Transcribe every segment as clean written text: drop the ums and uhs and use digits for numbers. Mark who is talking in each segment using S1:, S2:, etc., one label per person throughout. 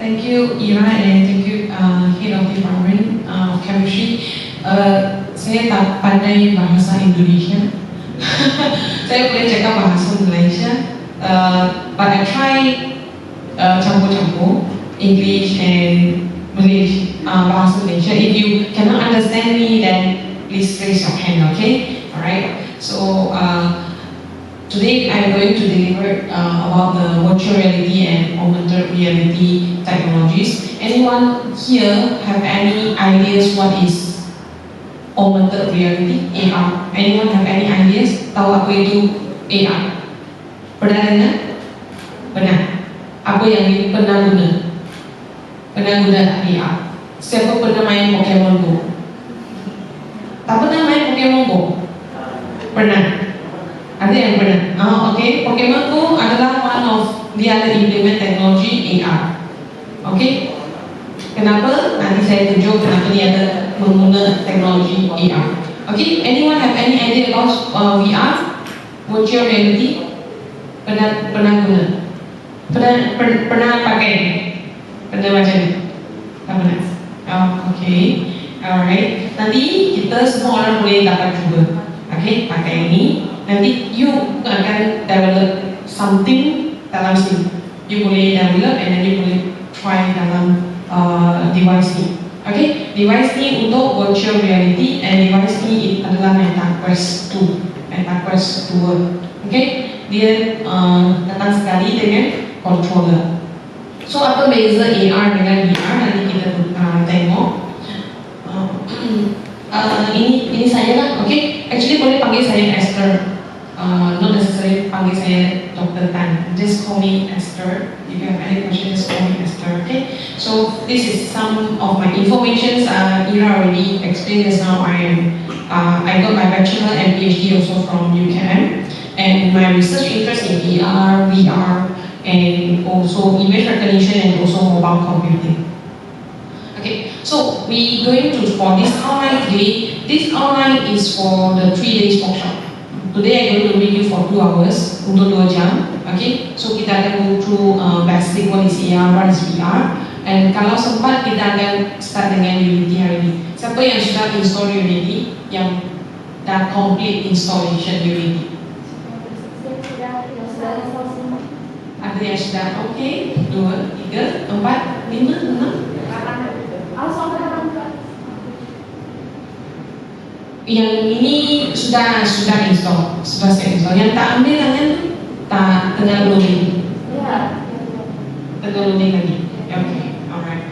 S1: Thank you Ira and thank you Head of Department of Chemistry. Saya tak pandai bahasa Indonesia. Saya boleh cakap bahasa Malaysia, but I try campur-campur English and Malaysia, bahasa Malaysia. If you cannot understand me, then please raise your hand, okay? Alright. So today I'm going to deliver about the virtual reality and augmented reality technologies. Anyone here have any ideas what is augmented reality, AR? Anyone have any ideas? Tahu apa itu AR? Pernah dengar? Pernah. Apa yang pernah guna? Pernah guna tak AR? Siapa pernah main Pokemon Go? Tak pernah main Pokemon Go? Pernah. Ada yang pernah? Okay. Pokemon Go adalah one of the other implement technology AR. Okay. Kenapa? Nanti saya tunjuk kenapa ni ada mengguna teknologi AR. Okay. Anyone have any idea about VR? Virtual reality? Pernah guna? Pernah pakai? Pernah macam ni? Tak pernah? Okay. Alright. Nanti kita semua orang boleh dapat cuba. Okay. Pakai ini. Nanti you akan develop something dalam sini. You boleh develop and then you boleh try dalam device ni. Okay, device ni untuk virtual reality and device ni adalah MetaQuest 2. MetaQuest 2. Okay, dia datang sekali dengan controller. So apa beza AR dengan VR? Nanti kita tengok. Ini saya lah. Okay, actually boleh panggil saya Esther. Not necessarily panggil saya Dr. Tan. Just call me Esther. If you have any questions, call me Esther. Okay. So this is some of my information. Ira already explained just now. I got my bachelor and PhD also from UKM, and my research interest in AR, VR, and also image recognition and also mobile computing. Okay. So we going to for this online today. This online is for the 3 days workshop. Today I'm going to read you for 2 hours, untuk 2 jam. Okay, so kita akan go through basic what is AR, what is VR, and kalau sempat kita akan start dengan Unity hari ini. Siapa yang sudah install Unity, yang dah complete installation Unity? Ada yang sudah? Okay, 2, 3, 4, 5, 6. Yang ini sudah install, sudah saya install. Yang tak ambil tangan, tak tengah loading. Tengah loading lagi. Okay, alright.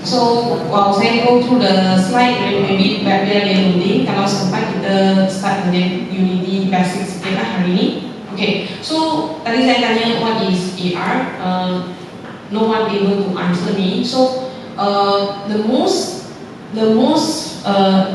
S1: So while saya go through the slide, maybe biar dia loading. Kalau sempat kita start dengan Unity basic sikit lah hari ini. Okay, so tadi saya tanya what is AR. No one able to answer me. So the most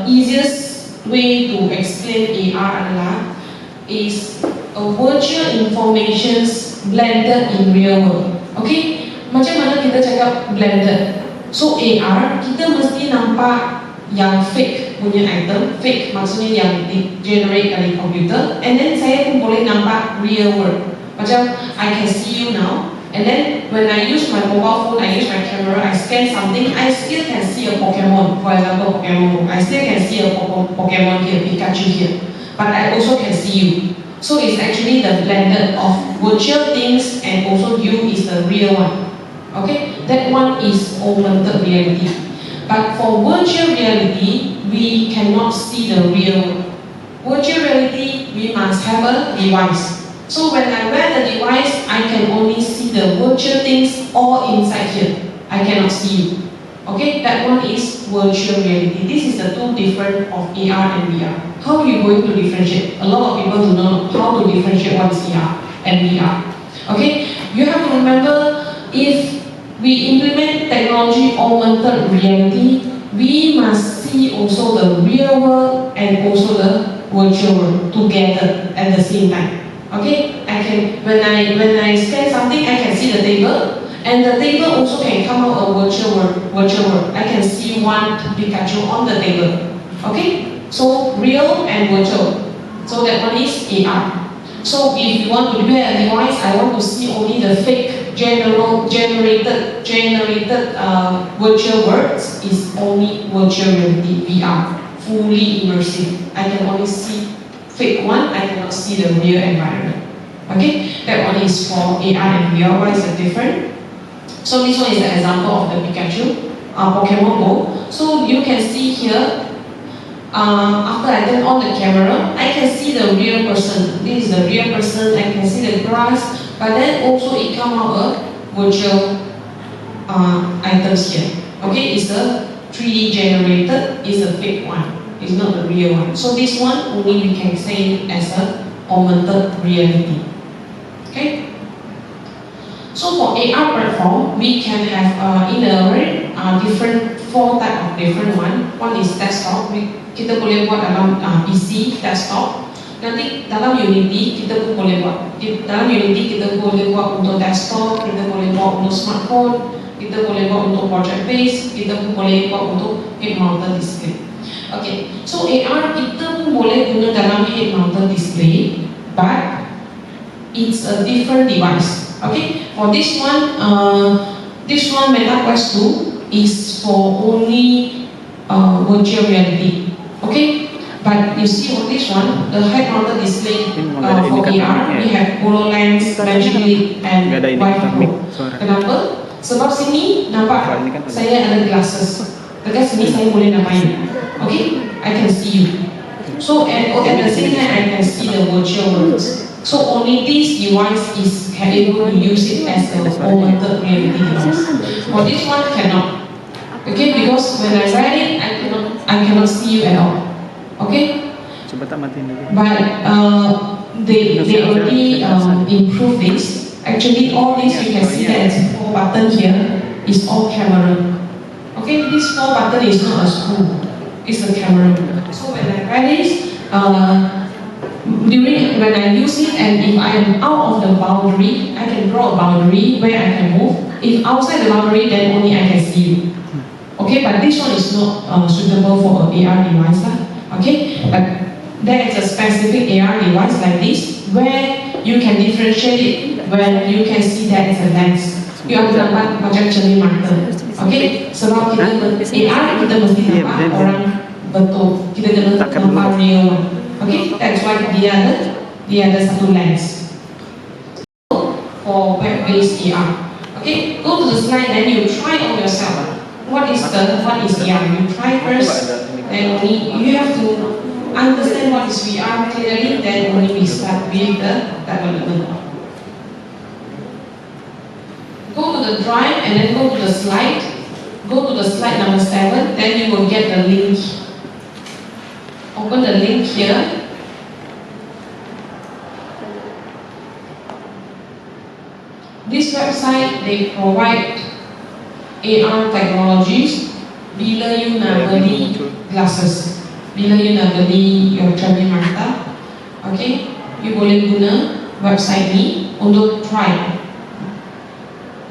S1: easiest way to explain AR adalah is a virtual informations blended in real world. Okay, macam mana kita cakap blended? So AR kita mesti nampak yang fake punya item. Fake maksudnya yang di generate dari komputer, and then saya pun boleh nampak real world. Macam I can see you now. And then when I use my mobile phone, I use my camera, I scan something, I still can see a Pokemon. For example, Pokemon. I still can see a Pokemon here, Pikachu here. But I also can see you. So it's actually the blended of virtual things and also you is the real one. Okay, that one is augmented reality. But for virtual reality, we cannot see the real. Virtual reality, we must have a device. So when I wear the device, I can only see the virtual things all inside here. I cannot see you. Okay, that one is virtual reality. This is the two different of AR and VR. How are you going to differentiate? A lot of people do not know how to differentiate what is AR and VR. Okay, you have to remember, if we implement technology augmented reality, we must see also the real world and also the virtual world together at the same time. Okay, I can when I scan something, I can see the table, and the table also can come out a virtual world. I can see one Pikachu on the table. Okay, so real and virtual. So that one is AR. So if you want to wear a device, I want to see only the fake generated virtual words is only virtual reality VR, fully immersive. I can only see fake one, I cannot see the real environment. Okay, that one is for AR and VR. Why is it different? So this one is an example of the Pikachu, Pokemon Go. So you can see here, after I turn on the camera, I can see the real person. This is the real person. I can see the grass, but then also it come out a virtual items here. Okay, it's a 3D generated. It's a fake one. It's not the real one. So this one only we can say as a augmented reality. Okay. So for AR platform, we can have in a different 4 type of different one. One is desktop. Kita boleh buat dalam PC desktop. Nanti dalam Unity kita pun boleh buat. Dalam Unity kita boleh buat untuk desktop, kita boleh buat untuk smartphone, kita boleh buat untuk project base, kita pun boleh buat untuk head mounted display. Okay, so AR kita pun boleh guna dalam head mounted display, but it's a different device. Okay, for this one MetaQuest 2 is for only virtual reality. Okay, but you see on this one, the head-mounted display for AR, we have HoloLens, Magic Leap, and Vive Pro. Kenapa? Sebab sini nampak saya ada glasses. Dekat sini saya boleh main. Okay, I can see you. So at the same time, I can see the virtual worlds. So only this device is able to use it as a augmented reality device. For this one, cannot. Okay, because when I wear it, I cannot see you at all. Okay? But they already improved this. Actually, all this you can see that 4 button here is all camera. Okay, this 4 button is not a screw. It's a camera. So when I wear this, when I use it, and if I am out of the boundary, I can draw a boundary where I can move. If outside the boundary, then only I can see you. Okay, but this one is not suitable for an AR device. Okay, but there is a specific AR device like this where you can differentiate it when you can see that as a lens. You akan nampak macam cermin mata. Okay, sebab kita AR kita mesti nampak orang betul. Kita kena nampak real. Okay, that's why dia ada satu lens for web-based AR. Okay, go to the slide, then you try on yourself. What is VR? You try first, then you have to understand what is VR clearly, then only we start with the development. Go to the drive and then go to the slide. Go to the slide number 7, then you will get the link. Open the link here. This website, they provide AR technologies. Bila you nak beli glasses, bila you nak beli your cermin mata, okay, you boleh guna website ni untuk try,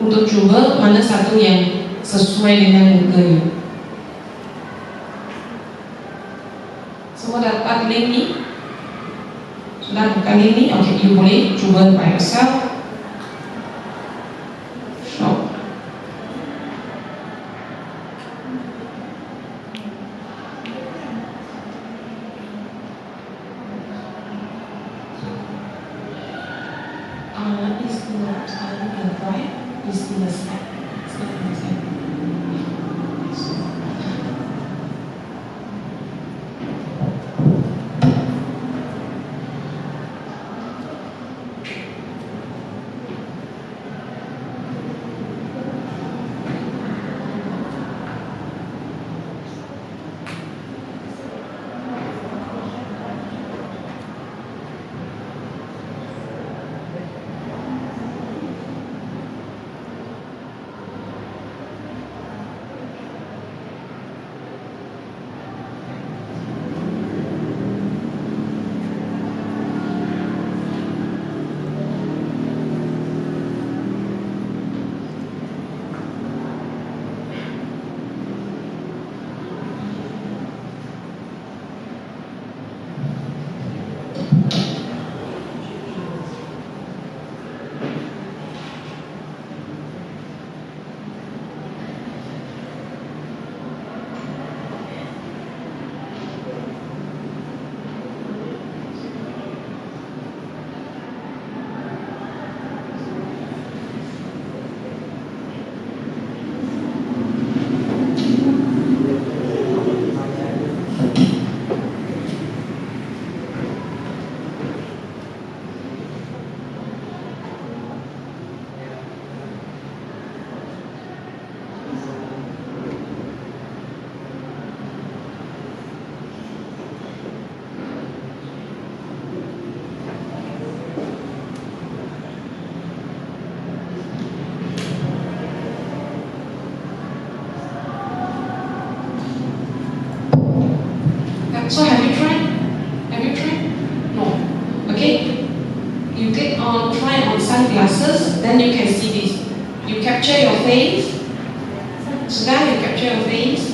S1: untuk cuba mana satu yang sesuai dengan muka you. Semua dapat link ni? Sudah buka link ni? Okay, you boleh cuba by yourself. face? Sudah, you capture your face?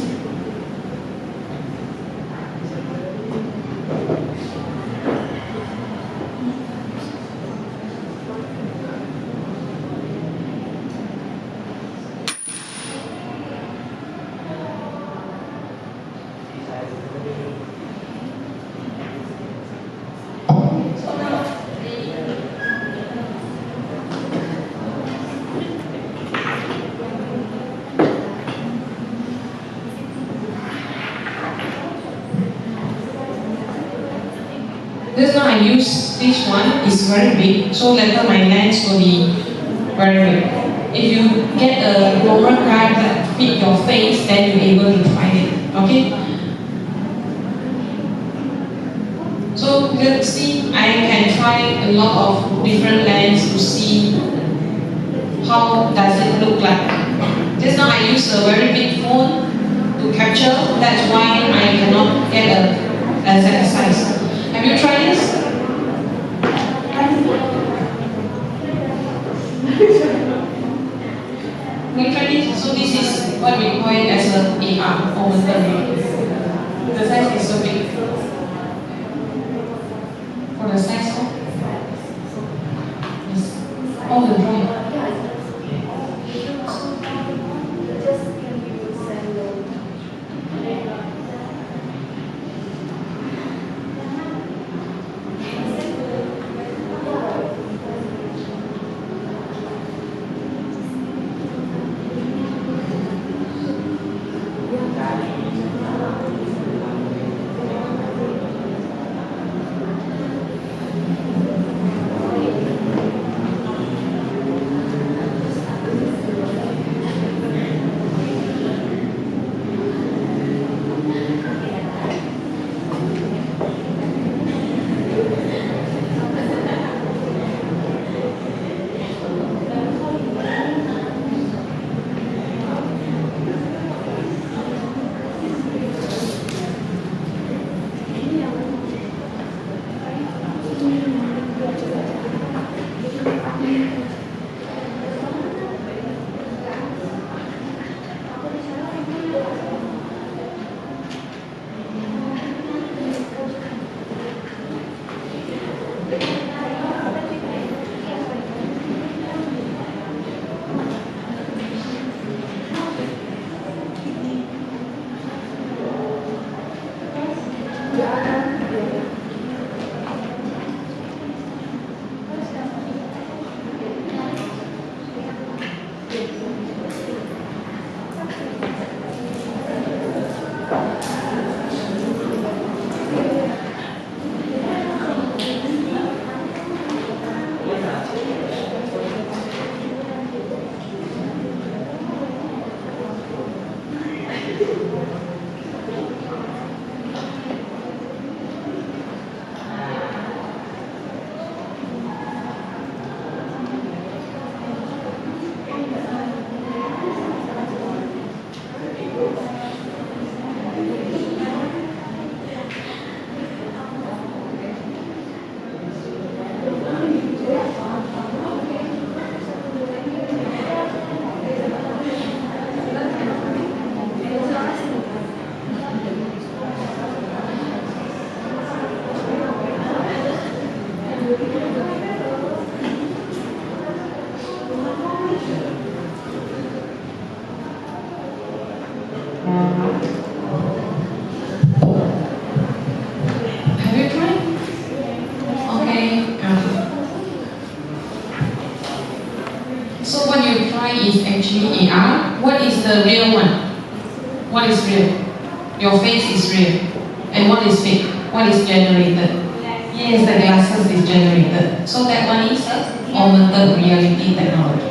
S1: Just now I use this one, it's very big, so later my lens will be very big. If you get a lower card that fit your face, then you're able to find it, okay? So let's see, I can try a lot of different lens to see how does it look like. Just now I use a very big phone to capture, that's why I cannot get a exact size. Have you tried this? Have you tried this? So this is what we call it as an AR, augmented. The size is so big. For the size of? Yes. Oh, the drawing. Have you tried? Okay. So what you try is actually AR. What is the real one? What is real? Your face is real. And what is fake? What is generated? Yes, the glasses is generated. So that one is augmented reality technology.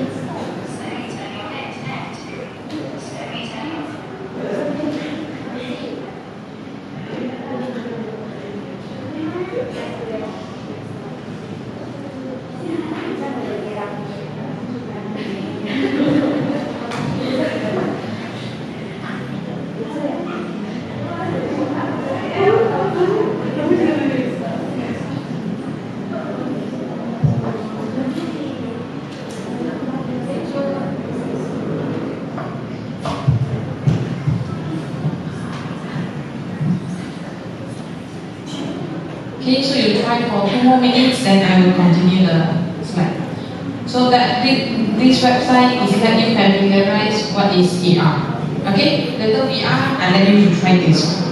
S1: try for 2 more minutes, then I will continue the slide. So that this website is let you familiarize what is VR. Okay, later VR, and let you to try this one.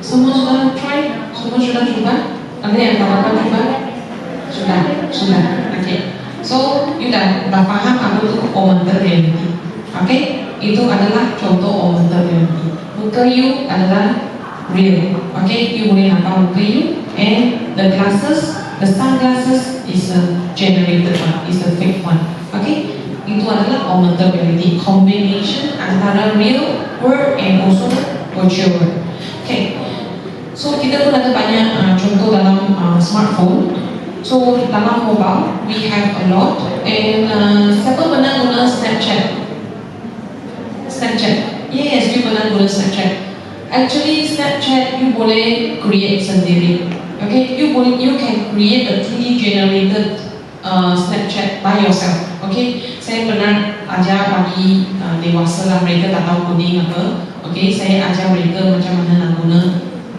S1: Semua sudah try? Semua sudah coba? Ada yang tak coba? Sudah. Okay. So, you dah paham apa itu augmented reality. Okay? Itu adalah contoh augmented reality. Muka you adalah real. Okay? You boleh nampak muka you, and the glasses, the sunglasses is a generated one, is a fake one. Okay? Itu adalah augmented reality, combination antara real world and also virtual world. Okay. So kita pun ada banyak contoh dalam smartphone. So dalam mobile we have a lot. And siapa pernah guna Snapchat? Yes, you pernah guna Snapchat. Actually Snapchat you boleh create sendiri. Okay, you can create a 3D generated Snapchat by yourself. Okay, saya pernah ajar bagi dewasa lah, mereka tak tahu coding apa. Okay, saya ajar mereka macam mana nak guna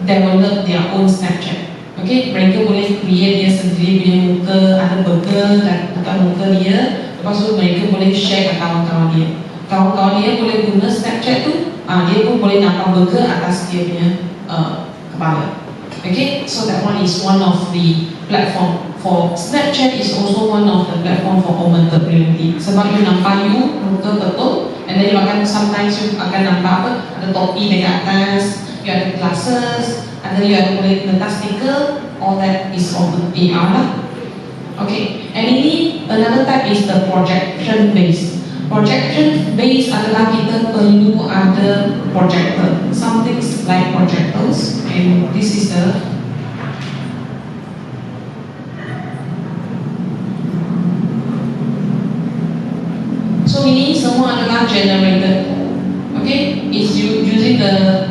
S1: develop their own Snapchat. Okay, mereka boleh create dia sendiri punya muka, ada burger dan bukan muka dia. Lepas tu mereka boleh share ke kawan-kawan dia. Kawan-kawan dia boleh guna Snapchat tu, dia pun boleh nampak burger atas dia punya kepala. Okay, so that one is one of the platform for Snapchat is also one of the platform for augmented reality. Sebab you nampak you muka betul, and then you akan sometimes you akan nampak apa, ada topi dekat atas. You ada glasses, and then you ada boleh letak stiker, all that is of the AR lah. Okay, and ini another type is the projection based. Projection based adalah kita perlu ada projector, something like projectors, and this is the so ini semua adalah generated. Okay, is using the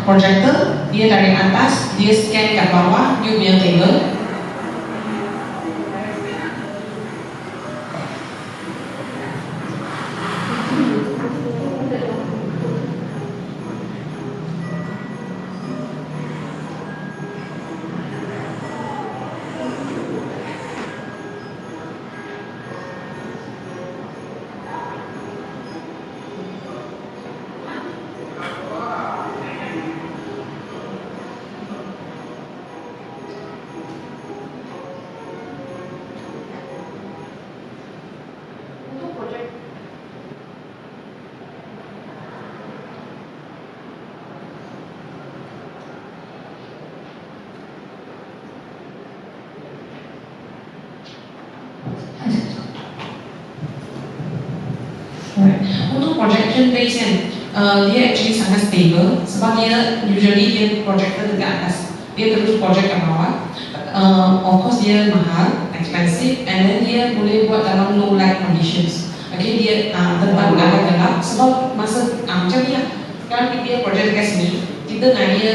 S1: projector, dia dari atas, dia scan kat bawah, you punya table. Untuk projection base kan, dia actually sangat stable sebab dia usually dia projector dekat atas, dia terus project ke bawah. Of course dia mahal, expensive, and then dia boleh buat dalam low light conditions. Okay, dia tempat agak gelap sebab masa macam ni lah. Kalau dia project dekat sini, kita nak dia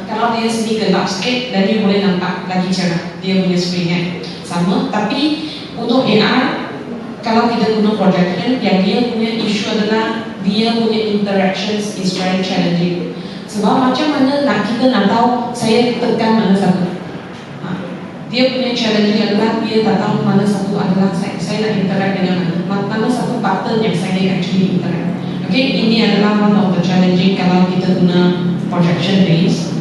S1: kalau dia sini gelap sikit, dan dia boleh nampak lagi cerah dia punya screen kan. Sama, tapi untuk AR kalau kita guna projection, yang dia punya isu adalah dia punya interactions is very challenging. Sebab macam mana kita nak tahu saya tekan mana satu. Dia punya challenging adalah dia tak tahu mana satu adalah saya nak interact dengan mana satu button yang saya actually interact. Okay, ini adalah one of the challenging kalau kita guna projection base.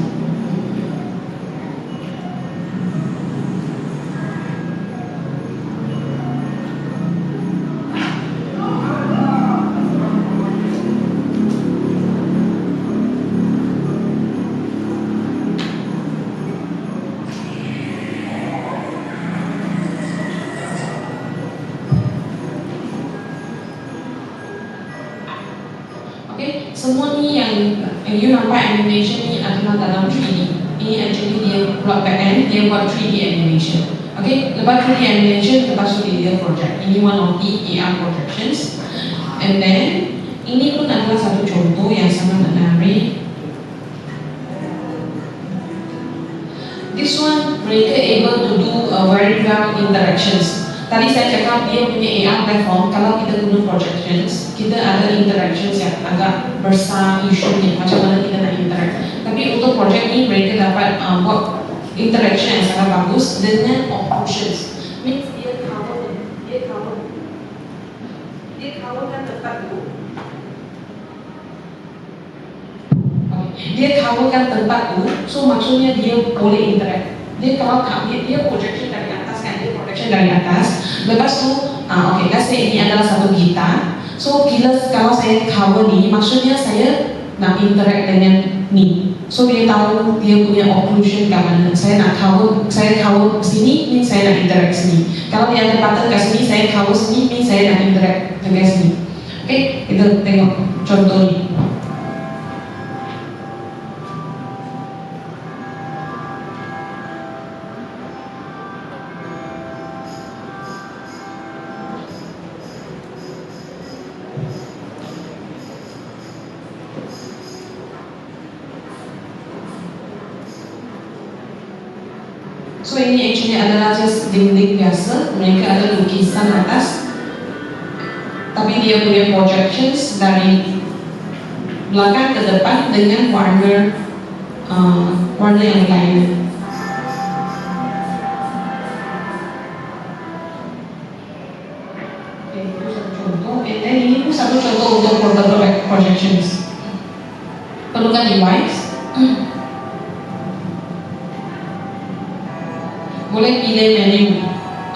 S1: Okay, semua ni yang you nampak animation ni adalah dalam 3D. Ini actually dia buat back end, dia buat 3D animation. Okay, lepas 3D animation, lepas tu dia project. Ini one of the AR projections. And then, ini pun adalah satu contoh yang sangat menarik. This one, mereka able to do very well interactions. Tadi saya cakap dia punya AR platform, kalau kita guna projections, kita ada interactions yang agak besar isunya, macam mana kita nak interact. Tapi untuk project ni, mereka dapat buat interaction yang sangat bagus dengan occlusions. Means dia coverkan tempat tu. Dia coverkan tempat tu, so maksudnya dia boleh interact. Dia kalau dia projection dari atas kan, dia projection dari atas. Lepas tu, okay, let's say ini adalah satu gitar. So kalau saya cover ni, maksudnya saya nak interact dengan ni. So dia tahu dia punya occlusion kat mana. Saya cover sini, ni saya nak interact sini. Kalau dia ada pattern kat sini, saya cover sini, ni saya nak interact dengan sini. Okay, kita tengok contoh ni. So ini actually adalah just dinding biasa, mereka ada lukisan atas, tapi dia punya projections dari belakang ke depan dengan warna yang lain. Okay, itu satu contoh. Dan ini pun satu contoh untuk portable projections. Perlukan device. Boleh pilih menu.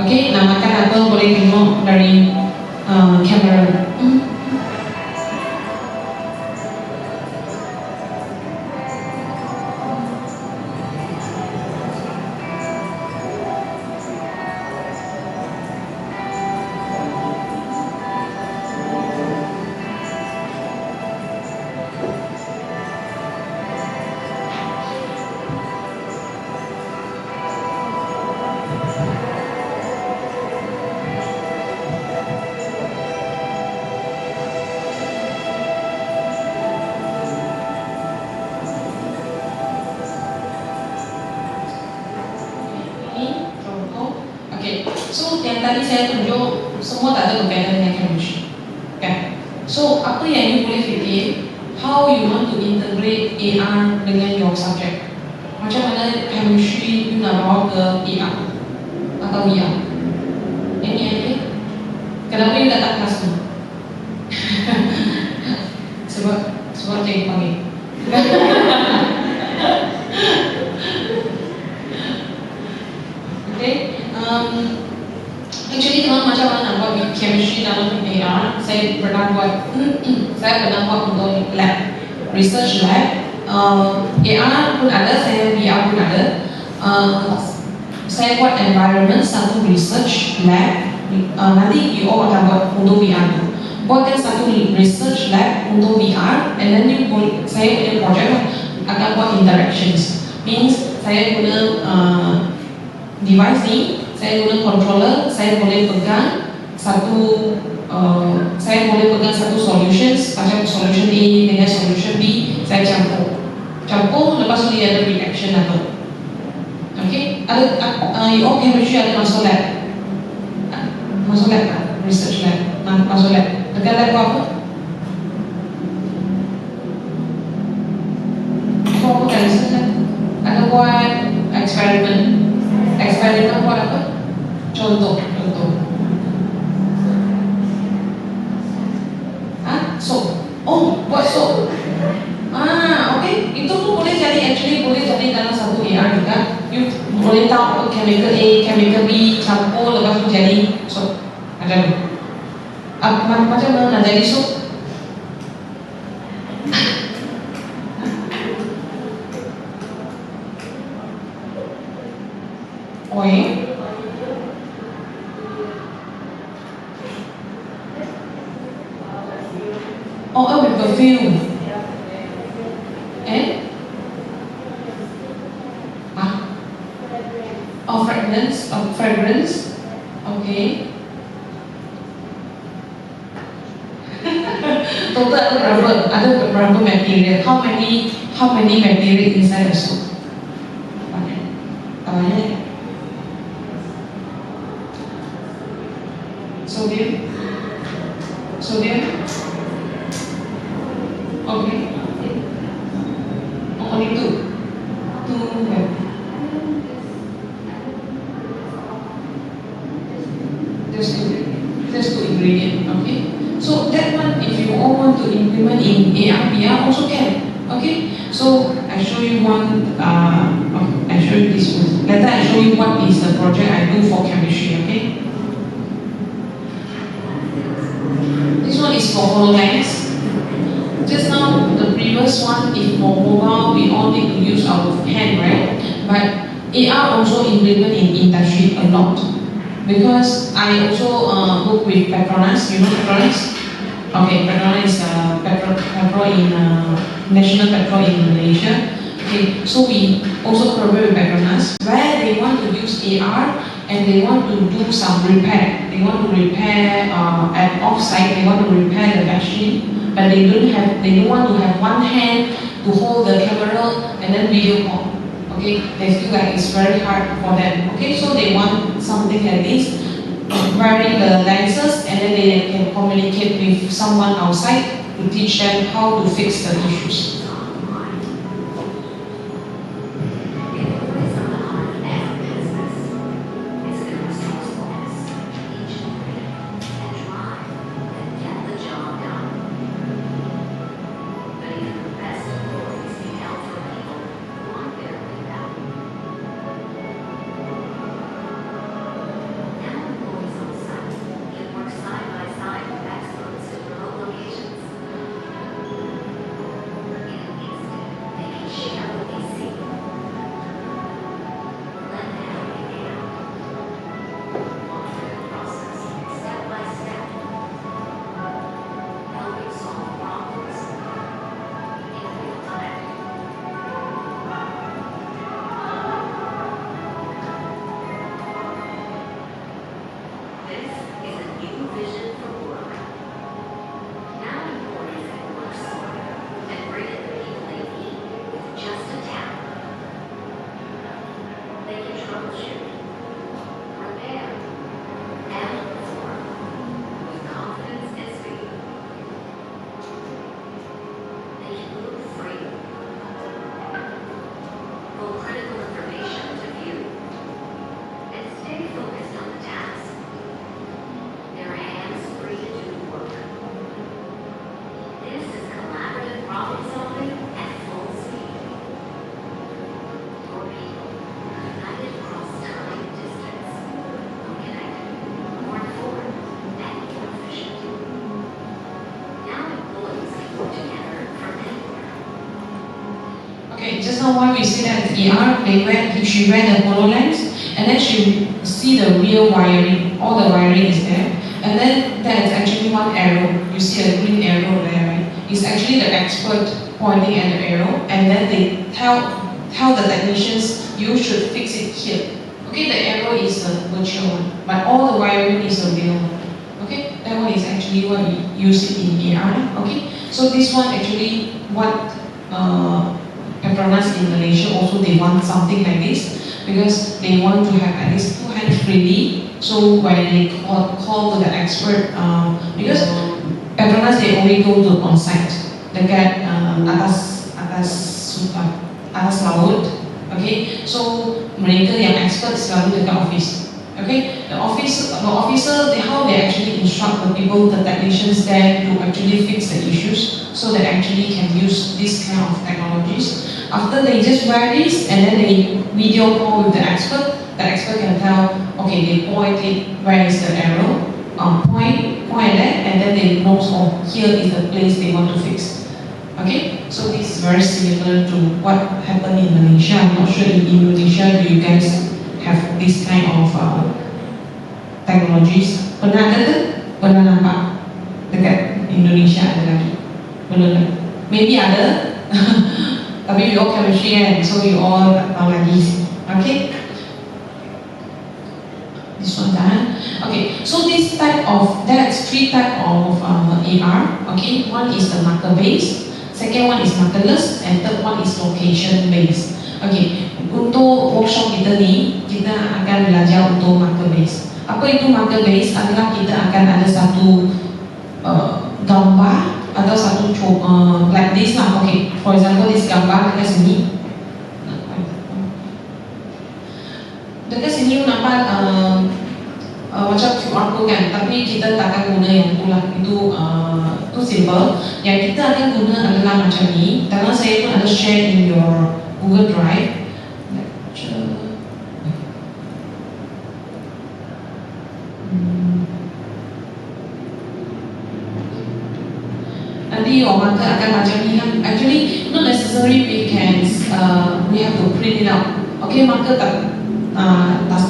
S1: Okay, nak makan apa boleh tengok dari kamera. So yang tadi saya tunjuk semua tak ada berkaitan dengan chemistry, kan? So apa yang you boleh fikir, how you want to integrate AR dengan your subject? Macam mana chemistry you nak bawa ke AR atau VR? Any idea? Kenapa you datang kelas ni? sebab cikgu panggil. Okay. Actually kalau macam mana nak buat chemistry dalam AR, saya pernah buat untuk lab, research lab. AR pun ada, saya VR pun ada. Saya buat environment satu research lab. Nanti you all akan buat untuk VR tu. buatkan satu research lab untuk VR, and then saya punya project akan buat interactions. Means saya guna device ni, saya guna controller, saya boleh pegang satu solutions, macam solution A dengan solution B, saya campur, lepas tu dia ada reaction apa. Okay, you all chemistry ada masuk lab, research lab, masuk lab. Dekat lab apa? Apa kan research lab? Ada buat eksperimen buat apa? Contoh. Buat soap. Okay. Itu pun boleh jadi dalam satu AR juga. You boleh tahu chemical A, chemical B campur lepas tu jadi soap. Macam mana nak jadi soap? Oil. With perfume. And fragrance. Okay. Total ada berapa material? How many material inside the soap? Sodium. Okay. Only two. Just two ingredient. Okay. So that one, if you all want to implement in AR/VR, also can. Okay. So I show you one. I show you this one. Later I show you what is the project I do for chemistry. Okay. This one is for HoloLens. Just now, the previous one is for mobile, we all need to use our hand, right? But AR also implement in industry a lot. Because I also work with Petronas, you know Petronas? Okay, Petronas is petrol in National Petrol in Malaysia. Okay, so we also collaborate with Petronas where they want to use AR and they want to do some repair. They want to repair at off-site, they want to repair the machine. But they don't want to have one hand to hold the camera and then video call. Okay, they feel like it's very hard for them. Okay, so they want something like this, wearing the lenses, and then they can communicate with someone outside to teach them how to fix the issues. Just now why we see that ER, she wear the HoloLens, and then she see the real wiring, all the wiring is there, and then that is actually actually one arrow. You see a green arrow there, right? It's actually the expert pointing at the arrow, and then they tell the technicians, you should fix it here. Okay, the arrow is the virtual one, but all the wiring is the real one. Okay, that one is actually what we use it in AR. Okay, so this one actually what Petronas in Malaysia also they want something like this because they want to have at least 2 hands freely. So when they call to the expert, because Petronas they only go to on site dekat atas laut. Okay, so mereka yang expert selalu dekat office. Okay, the officer, how they actually instruct the people, the technicians there to actually fix the issues, so they actually can use this kind of technologies. After they just wear this and then they video call with the expert can tell, okay, they point it, where is the arrow, point there, and then they know, oh, here is the place they want to fix. Okay, so this is very similar to what happened in Malaysia. I'm not sure in Indonesia, do you guys have this kind of technologies? Pernah ada ke? Pernah nampak dekat Indonesia ada lagi? Belum? Maybe ada. Tapi we all chemistry kan, so we all tak tahu lagi. Okay, this one done. Okay, so this type of, that's 3 type of AR. Okay, one is the marker based, second one is markerless, and third one is location based. Okay, untuk workshop kita ni, kita akan belajar untuk marker based. Apa itu marker based? Adalah kita akan ada satu gambar atau satu like this lah. Okay, for example, this gambar dekat sini. Dekat sini nampak macam QR code kan, tapi kita takkan guna yang itu lah. Itu simple. Yang kita akan guna adalah macam ni. Dalam saya pun ada share in your Google Drive. Nanti your marker akan macam ni kan. Actually, not necessary we have to print it out. Okay, marker tak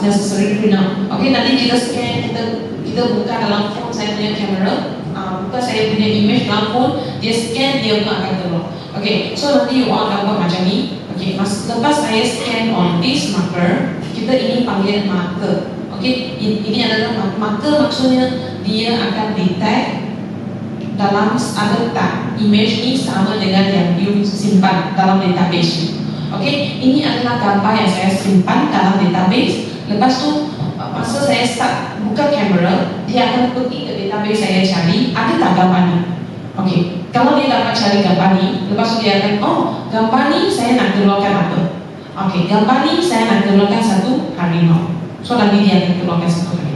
S1: necessary print out. Okay, nanti kita scan, kita buka dalam phone saya punya kamera, buka saya punya image dalam phone, dia scan, dia pun akan keluar. Okay, so nanti you all akan buat macam ni. Okay, lepas saya scan on this marker, kita ini panggil marker. Okay, ini adalah marker, maksudnya dia akan detect dalam ada tak image ni sama dengan yang you simpan dalam database. Okay, ini adalah gambar yang saya simpan dalam database. Lepas tu masa saya start buka kamera, dia akan pergi ke database saya cari ada tak gambar ni. Okay, kalau dia dapat cari gambar ni, lepas tu dia akan, oh, gambar ni saya nak keluarkan apa. Okay, gambar ni saya nak keluarkan satu harimau. So nanti dia akan keluarkan satu harimau.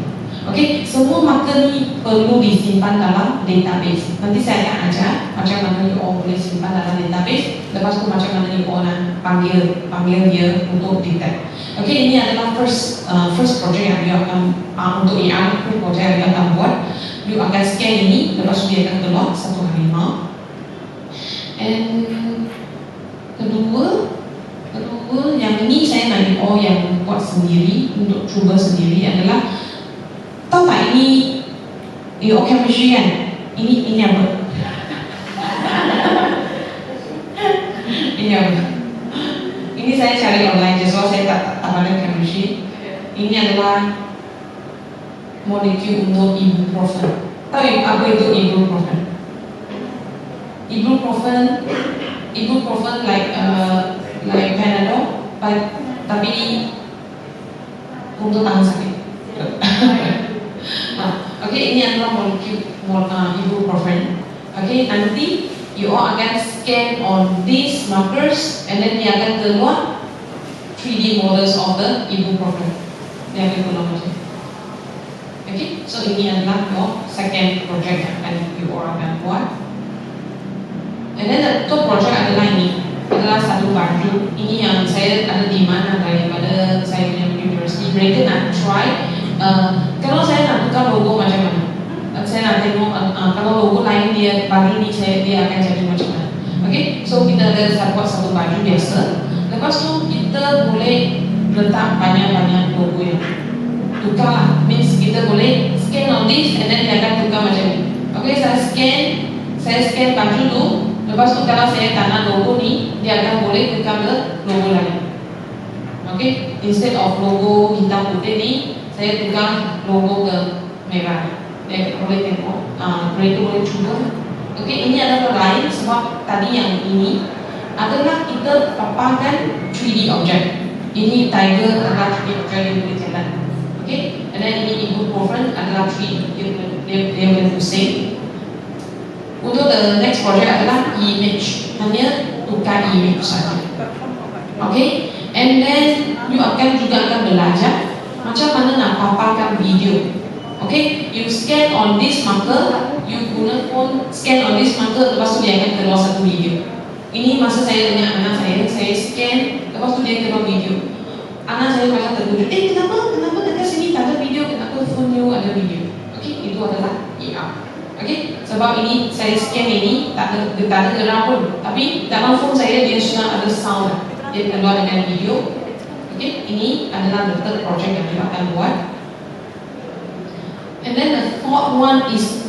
S1: Okay, semua marker ni perlu disimpan dalam database. Nanti saya akan ajar macam mana you all boleh simpan dalam database. Lepas tu macam mana you all nak panggil dia untuk detect. Okay, ini adalah first project yang you akan untuk AR, first project yang you akan buat. You akan scan ini, lepas tu dia akan keluar satu harimau. And kedua yang ini saya nak you all yang buat sendiri, untuk cuba sendiri adalah, tahu tak ini you all chemistry kan? Ini apa? Ini apa? Ini saya cari online je, so saya tak pandai chemistry. Ini adalah molekul untuk ibuprofen. Tahu apa itu ibuprofen? Ibuprofen like Panadol, tapi untuk tahan sakit. Okay, ini adalah molekul ibuprofen. Okay, nanti you all akan scan on these markers, and then dia akan keluar 3D models of the ibuprofen. Dia akan keluar macam ni. Okay, so ini adalah your second project yang akan you all akan buat. And then the third project adalah ini, adalah satu baju. Ini yang saya ada di mana daripada saya punya university. Mereka nak try. Kalau saya nak buka logo macam mana, saya nak tengok kalau logo lain dia bagi ni dia akan jadi macam mana. Okay, so kita ada buat satu baju biasa. Lepas tu kita boleh letak banyak-banyak logo yang tukar lah. Means kita boleh scan on this and then dia akan tukar macam ni. Oke, saya scan baju tu. Lepas tu kalau saya tak nak logo ni, dia akan boleh tukar ke logo lain. Oke, instead of logo hitam putih ni, saya tukar logo ke merah. Dia boleh tengok, mereka boleh cuba. Oke, ini adalah lain sebab tadi yang ini adalah kita paparkan 3D object. Ini tiger adalah 3D object yang boleh jalan. Oke, dan ini ibuprofen adalah 3D, dia boleh pusing. Untuk the next project adalah image, hanya tukar image saja. Oke, and then you akan belajar macam mana nak paparkan video. Okay, you scan on this marker, you guna phone scan on this marker, lepas tu dia akan keluar satu video. Ini masa saya dengan anak saya scan, lepas tu dia keluar video. Anak saya macam terkejut, kenapa dekat sini tak ada video, kenapa phone you ada video? Okay, itu adalah AR. Okay, sebab ini saya scan ini tak ada gerak pun, tapi dalam phone saya dia sudah ada sound, dia keluar dengan video. Okay, ini adalah the third project yang kita akan buat. And then the fourth one is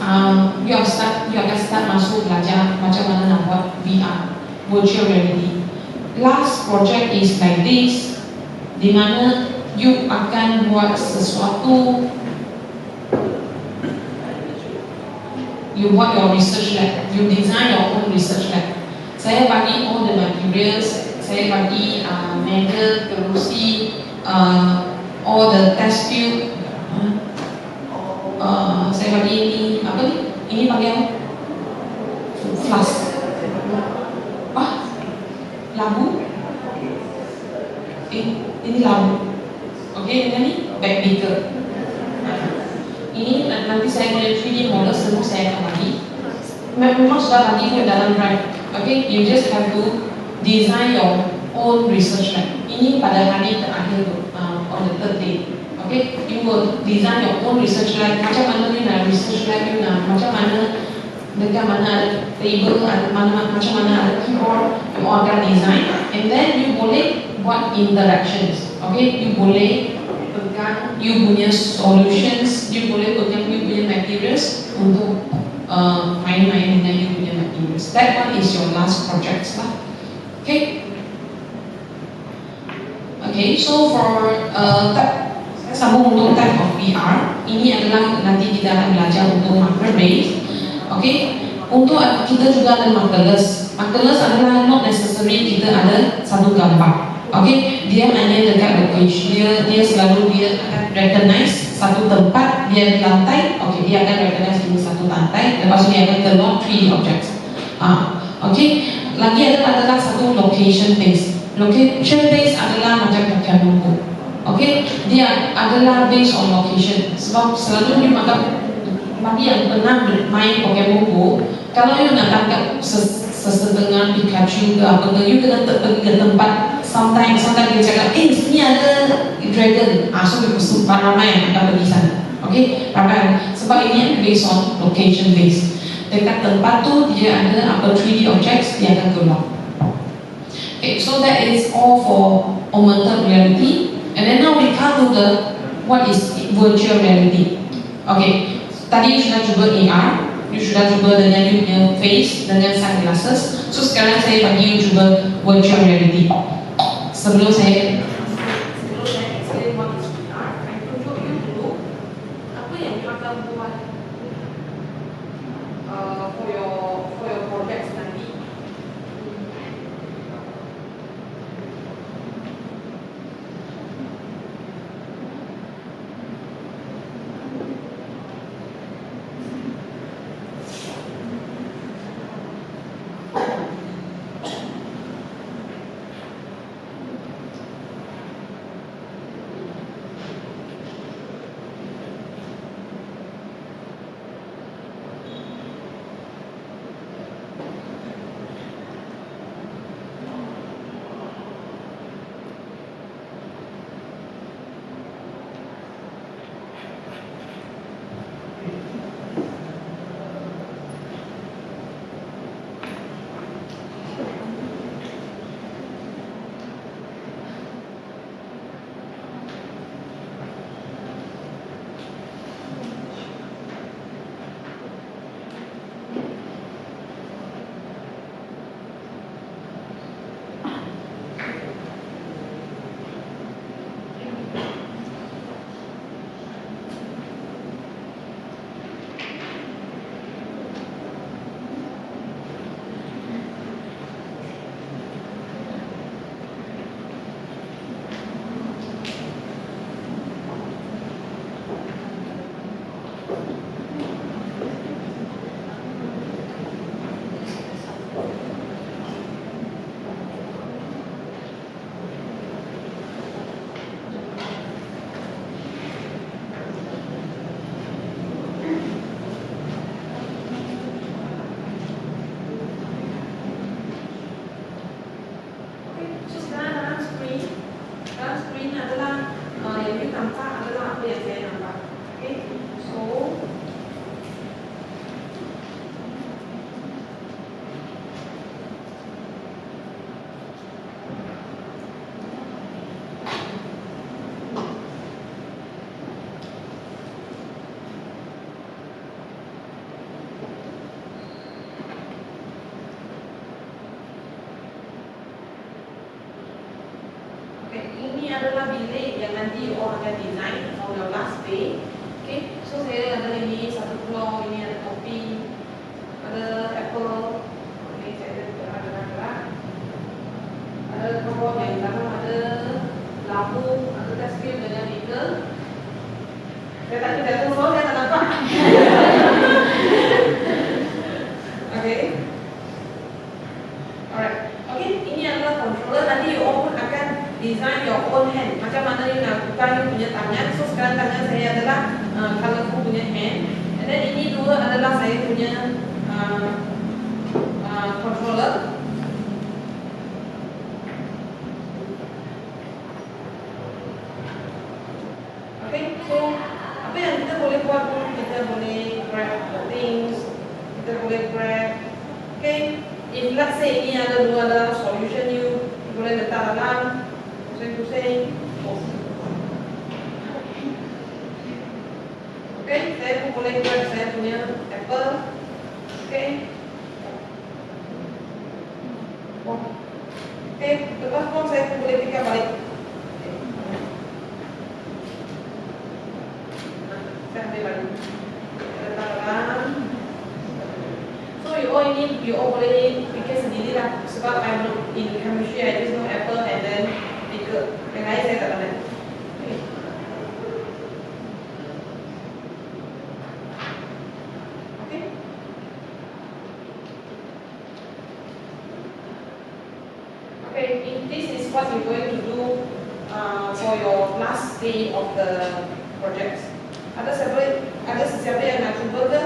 S1: you akan start masuk belajar macam mana nak buat VR, virtual reality. Last project is like this, di mana you akan buat sesuatu, you buat your research lab, you design your own research lab. Saya bagi all the materials, saya bagi metal, kerusi, all the test tube. Saya bagi ini apa ni? Ini pakai flask. Labu. Ini labu. Okey, ini backbeater. Ini nanti saya boleh 3D model sebelum saya akan bagi. Memang sudah bagi ke dalam drive. Okay, you just have to design your own research lab. Ini pada hari terakhir on the third day. Okay, you will design your own research lab. Macam mana you nak research lab you nak, macam mana dekat mana ada table, macam mana ada keyboard, you akan design. And then you boleh buat interactions. Okay, you boleh pegang you punya solutions, you boleh pegang you punya materials untuk main-main dengan you punya materials. That one is your last project lah. Okay. Okay, so for sambung untuk type of VR, ini adalah nanti kita akan belajar untuk marker base. Okay, untuk kita juga ada markerless. Markerless adalah not necessary kita ada satu gambar. Okay, dia hanya dekat location, dia selalu dia akan recognize satu tempat, dia di lantai. Okay, dia akan recognize ini satu lantai. Lepas itu dia akan keluar 3D objects. Okay, lagi adalah satu location base. Location base adalah macam Pokemon Go. Okay, dia adalah based on location. Sebab selalu bagi yang pernah main Pokemon Go, kalau you nak tangkap sesetengah Pikachu ke apa ke, you kena pergi ke tempat. Sometimes dia cakap, sini ada dragon. So you sempat ramai yang akan pergi sana. Okay, ramai. Sebab ini based on location based. Dekat tempat tu dia ada 3D objects, dia akan keluar. Okay, so that is all for augmented reality. And then now we come to the what is virtual reality. Okay, tadi you sudah cuba AR, you sudah cuba dengan you punya face, dengan sunglasses. So sekarang saya bagi you cuba virtual reality. Sebelum saya buat VR, saya tunjuk you dulu apa yang you akan buat for your projects nanti. adalah bilik yang nanti orang akan design on the last day. Okay, so saya ada ini satu pulau, ini ada kopi, ada apple, ini saya ada gerak, ada kebun yang dalam ada lampu, ada tekstil dengan nickel. Saya tak tidak tahu, saya tak nampak. Okay. Alright. Okay, ini adalah controller. Nanti you all pun akan design your own hand. Macam mana you nak buka you punya tangan. So sekarang tangan saya adalah colorful punya hand. And then ini dua adalah saya punya controller. Okay, so apa yang kita boleh buat pun, kita boleh grab the things, kita boleh grab. Okay, if let's say ini ada dua dalam solution you boleh letak dalam pusing-pusing. Okay, saya pun boleh grab saya punya apple. Okay. Okay, lepas pun saya pun boleh pikir balik. Saya ambil balik. Letak dalam. So you all boleh fikir sendiri lah. Sebab I'm not in chemistry, I just know apple and then nickel. Yang lain saya tak tahu. Okay. Okay. Okay, this is what you're going to do for your last day of the project. Ada sesiapa yang nak cuba ke?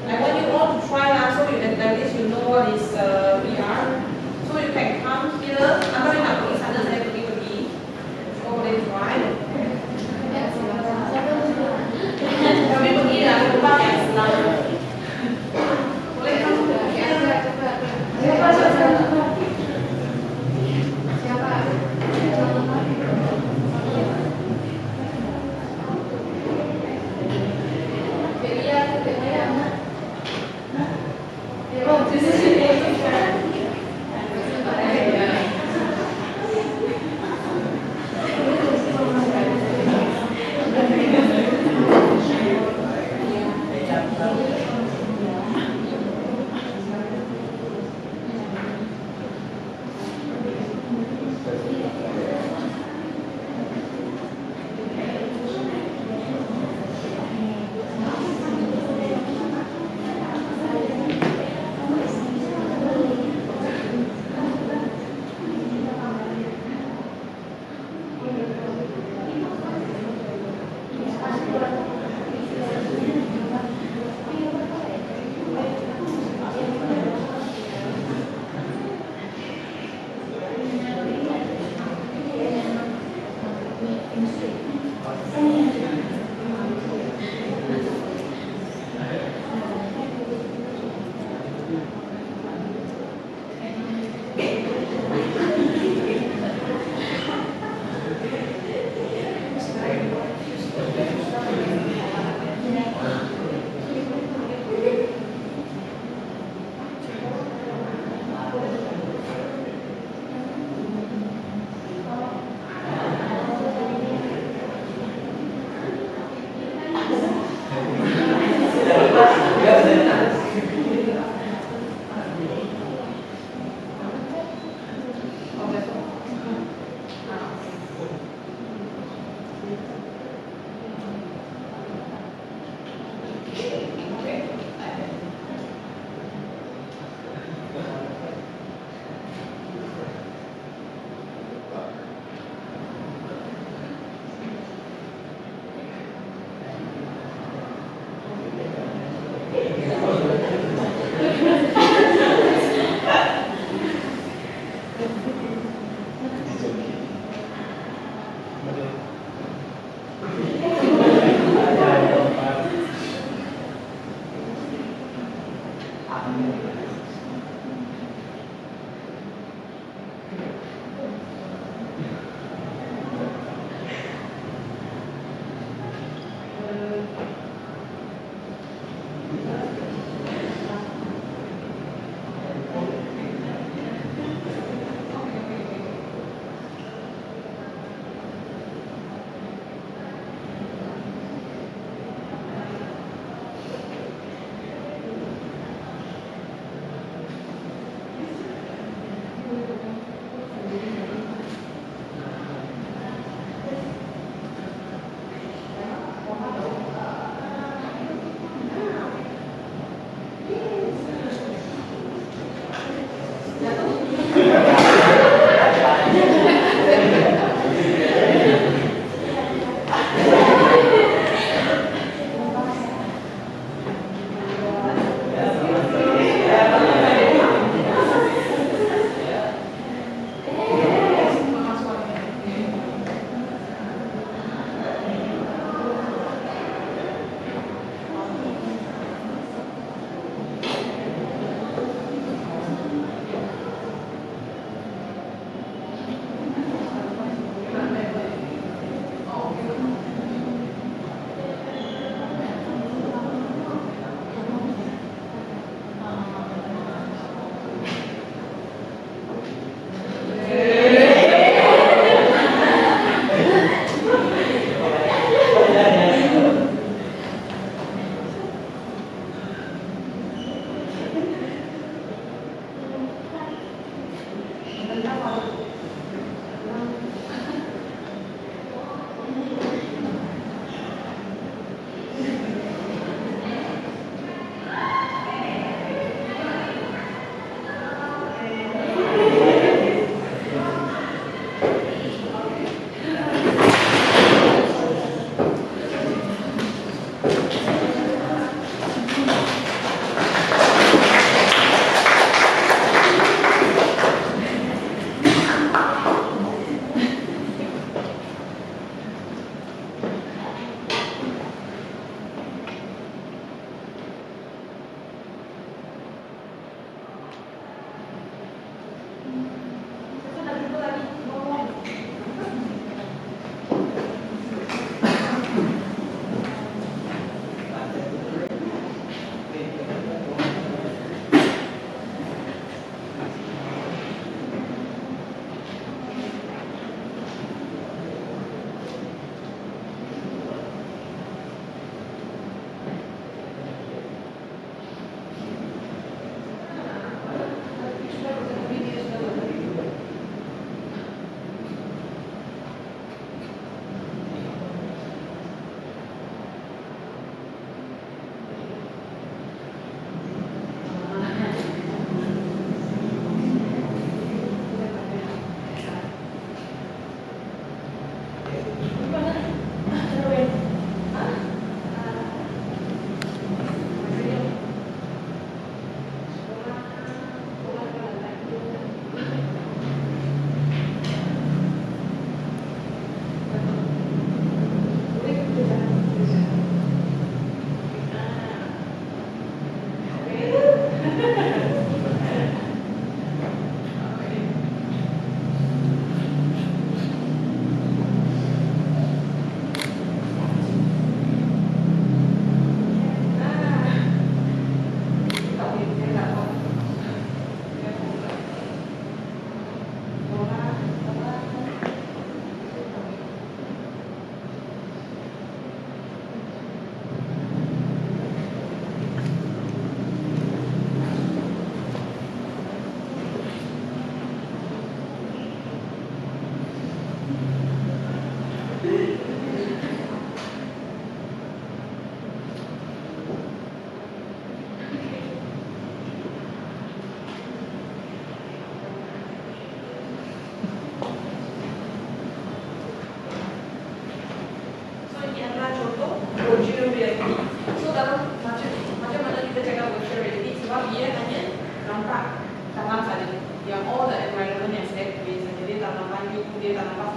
S1: I want you all to try lah, so you at least you know what is VR. So you can come here. Atau you nak pergi sana, saya pergi. So boleh try. Kami pergi lah tempat yang senang. Boleh kamu? Siapa?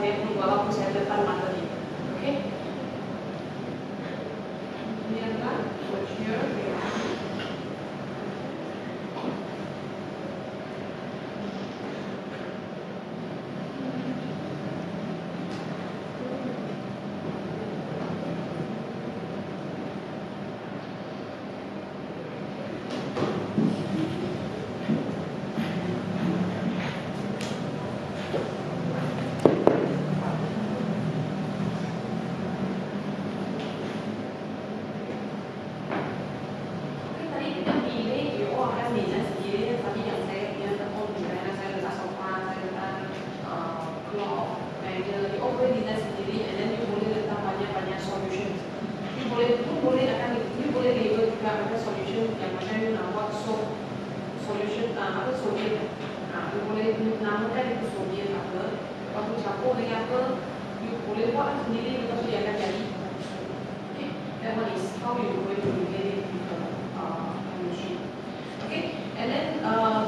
S1: saya pun walaupun saya depan mata dia. Okay? Ini adalah watch here. That one is how you going to relate it with the industry. Okay, and then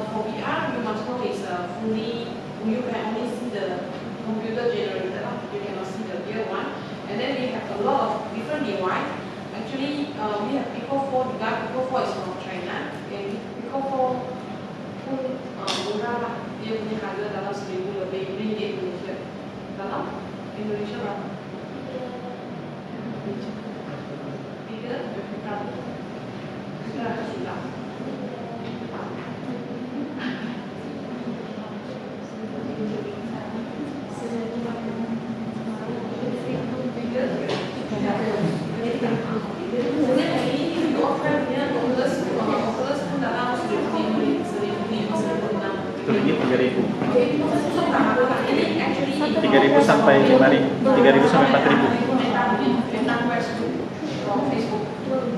S1: for VR, you must know is fully, you can only see the computer generated, you cannot see the real one. And then we have a lot of different device. Actually, we have Pico 4 device. Pico 4 is from China. Okay, Pico 4 pun murah lah. Dia punya harga dalam 1,000 lebih ringgit Indonesia. Dalam Indonesia berapa? 300 juta.
S2: Tiga ribu sampai 5.000, 3.000 sampai 4.000.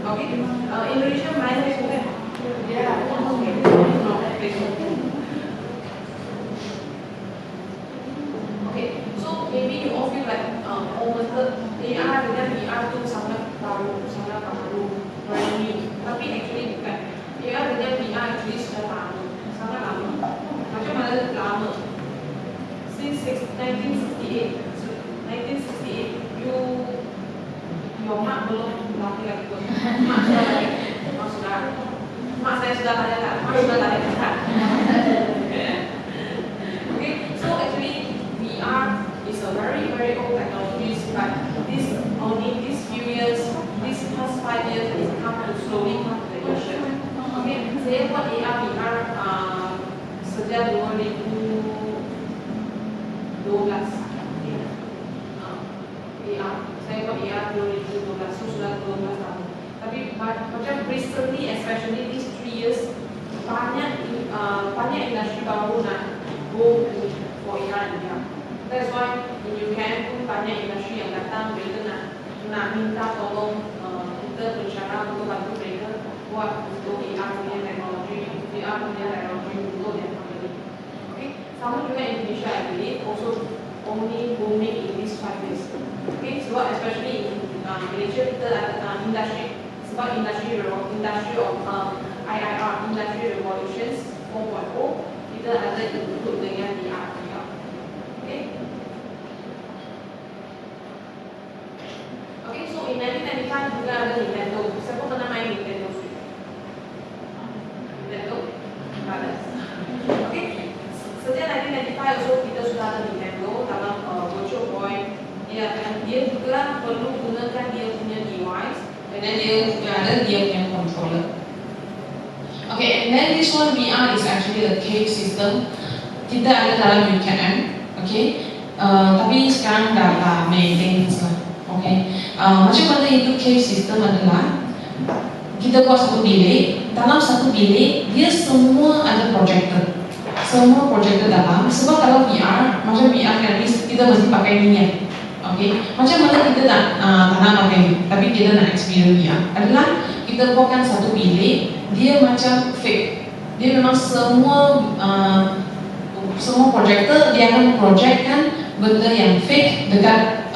S1: Okay, Indonesia main Facebook kan? Ya, Facebook. Okay, so maybe you all feel like augmented AR dengan VR tu sangat baru, brand new. Tapi actually bukan. AR dengan VR actually sudah lama, sangat lama. Macam mana lama? Since 1968, your mak belum lahir lagi pun. Mak sudah lahir. Mak saya sudah lahir kan? Mak sudah lahir kan? Okay, so actually VR is a very old technology, but these few years, this past 5 years, it's slowly come to the Asia. Okay, saya buat AR VR sejak 2012. Saya buat AR 2012, so sudah 12 tahun. Tapi macam recently, especially these 3 years, banyak industri baru nak go for AR and VR. That's why in UK pun banyak industri yang datang, mereka nak minta tolong kita berbicara untuk bantu mereka buat untuk AR punya teknologi, VR punya teknologi untuk yang company. Okay, sama juga Indonesia, I believe, also only booming in these 5 years. Okay, sebab especially in Malaysia kita ada industry, sebab industry of IIR, Industry Revolutions 4.0, kita ada include dengan VR. Okay. Okay, so in 1995 juga ada Nintendo. Siapa pernah main Nintendo Switch? Nintendo? Ada. Okay. Sejak 1995 also kita sudah ada Nintendo dalam Virtual Boy. Ya kan, dia juga perlu gunakan dia punya device, and then dia punya controller. Okay, and then this one VR is actually a cave system. Kita ada dalam UKM, okay. Tapi sekarang dah maintenance lah, okay. Macam mana itu cave system adalah kita buat satu bilik. Dalam satu bilik dia semua ada projector. Semua projector dalam. Sebab kalau VR, macam VR kan kita mesti pakai minyak. Okay, macam mana kita tak pakai, tapi kita nak experience VR adalah kita buatkan satu bilik, dia macam fake. Dia memang semua projector dia akan projectkan benda yang fake dekat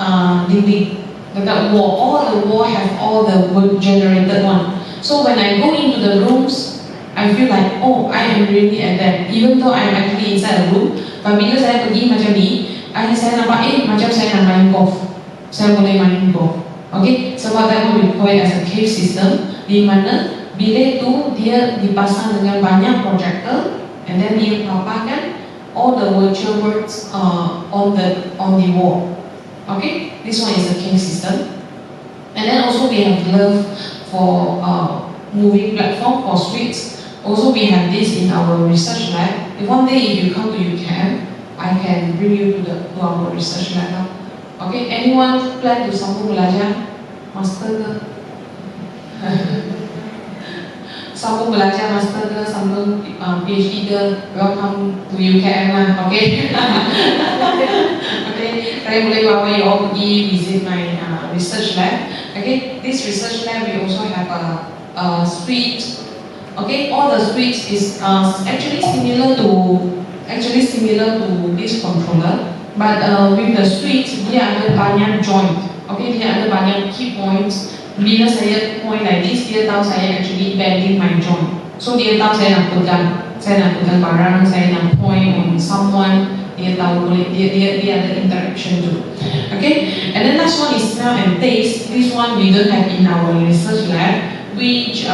S1: dinding, dekat wall. All the wall have all the generated one. So when I go into the rooms, I feel like, oh, I am really at that. Even though I'm actually inside a room, but bila saya pergi macam ni, saya nampak macam saya nak main golf, saya boleh main golf. Okay, sebab that one we call it as a cave system, di mana bilik tu dia dipasang dengan banyak projector, and then dia paparkan all the virtual words on the wall. Okay, this one is a cave system. And then also we have glove for moving platform for suites. Also we have this in our research lab. If one day if you come to UCAM, I can bring you to our research lab. Okay, anyone plan to sambung belajar? Master ke? Sambung belajar master ke, sambung PhD ke, welcome to UKM lah, okay? Okay, saya boleh bawa you all pergi visit my research lab. Okay, this research lab we also have a suite. Okay, all the suites is actually similar to this controller, but with the suite dia ada banyak joint. Okay, dia ada banyak key points. Bila saya point like this, dia tahu saya actually bending my joint. So dia tahu saya nak pegang barang, saya nak point on someone. Dia tahu boleh, dia ada interaction too. Okay, and then last one is smell and taste. This one we don't have in our research lab, which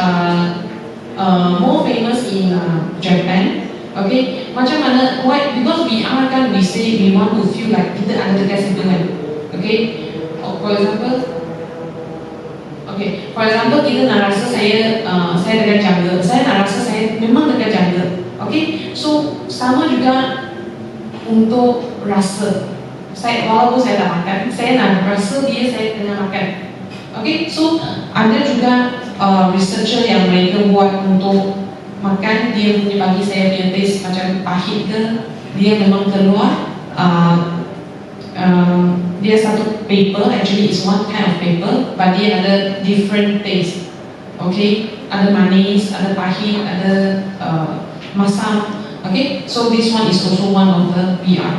S1: more famous in Japan. Okay, macam mana? Why? Because we are kan, we say we want to feel like kita ada dekat situ kan. Okay, for example, kita nak rasa saya dekat jungle, saya nak rasa saya memang dekat jungle. Okay, so sama juga untuk rasa. Walaupun saya tak makan, saya nak rasa dia saya tengah makan. Okay, so ada juga researcher yang mereka buat untuk makan, dia punya bagi saya punya taste macam pahit ke, dia memang keluar dia satu paper, actually it's one kind of paper, but dia ada different taste. Okay, ada manis, ada pahit, ada masam. Okay, so this one is also one of the VR.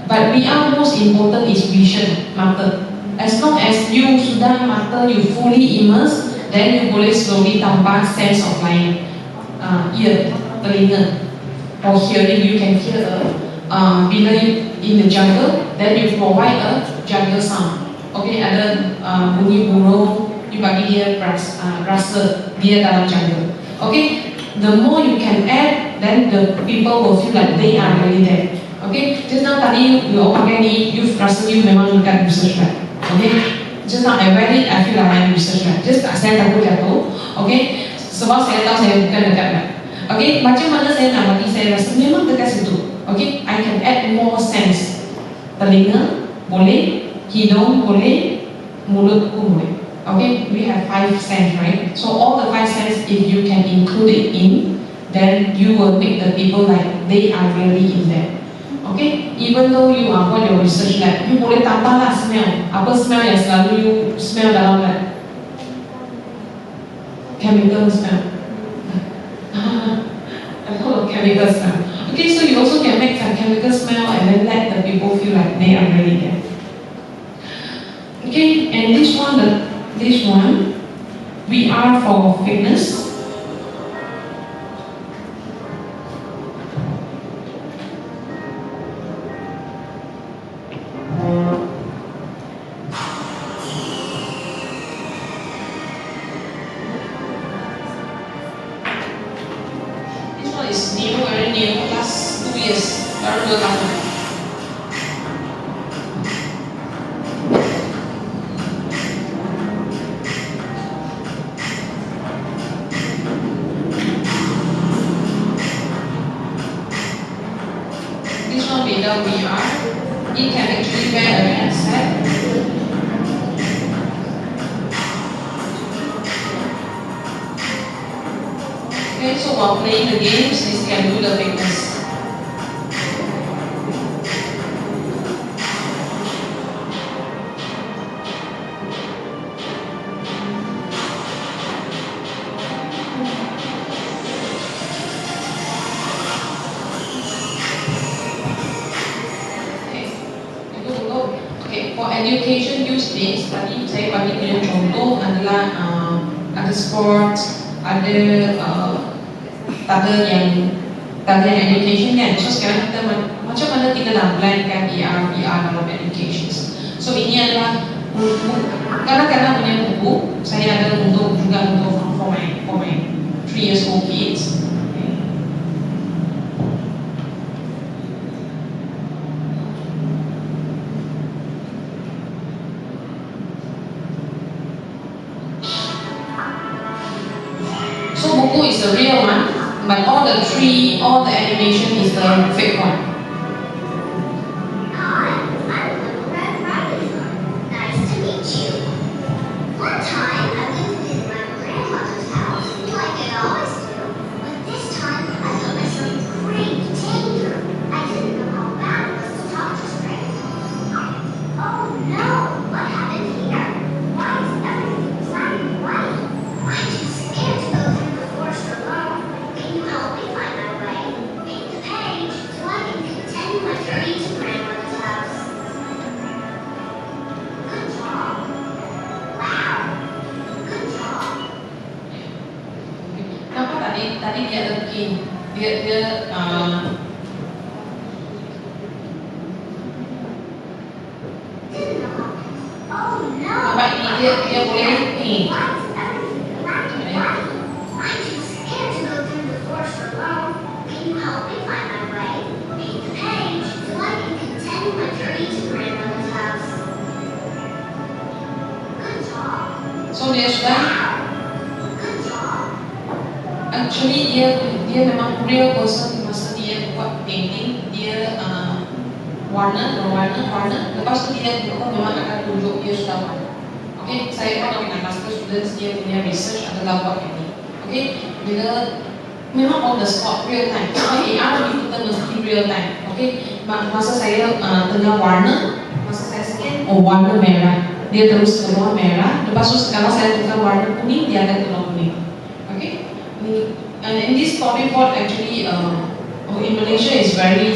S1: But VR most important is vision, mata. As long as you sudah mata, you fully immerse, then you boleh slowly tambah sense of lain. Ear, telinga. For hearing, you can hear bila you in the jungle, then you provide a jungle sound. Okay, ada bunyi burung, you bagi dia rasa dia dalam jungle. Okay, the more you can add, then the people will feel like they are really there. Okay, just now tadi you pakai ni, you rasa you memang dekat research lab. Okay, just now I read it, I feel like I'm research lab. Just saya takut jatuh. Okay, sebab saya tahu saya bukan dekat lab. Okay, macam mana saya nak bagi saya rasa memang dekat situ. Okay, I can add more sense. Telinga boleh, hidung boleh, mulut pun boleh. Okay, we have 5 sense, right? So all the 5 sense, if you can include it in, then you will make the people like they are really in there. Okay, even though you are buat your research lab, you boleh tambahlah smell. Apa smell yang selalu you smell dalam lab? Chemical smell. I call it chemical smell. Okay, so you also can make some chemical smell and then let the people feel like they are really there. Okay, and this one, we are for fitness. This one is new, very new, last 2 years, baru 2 tahun. This one without VR, it can actually wear a headset. Okay, so while playing the games, this can do the fitness. Okay, for education use this, tadi saya bagi punya contoh adalah ada sport, ada yang tadi education kan. So sekarang kita macam mana kita nak blendkan AR, VR dalam education. So ini adalah buku, kanak-kanak punya buku. Saya ada untuk juga untuk for my 3 years old kids. Okay. So buku is the real one, but all the animation is the fake one. Tadi dia ada begini, dia apa ini dia boleh ini. So dia sudah actually dia memang real person masa dia buat painting, dia warna, lepas tu dia memang akan tunjuk dia sudah warna. Okay, saya one of my master students dia punya research adalah buat ini. Okay, bila memang on the spot real time. So AR kita mesti real time. Okay, masa saya tengah warna, masa saya scan, warna merah, dia terus keluar merah. Lepas tu kalau saya tukar warna kuning, dia akan keluar kuning. Okay. And in this storyboard actually in Malaysia is very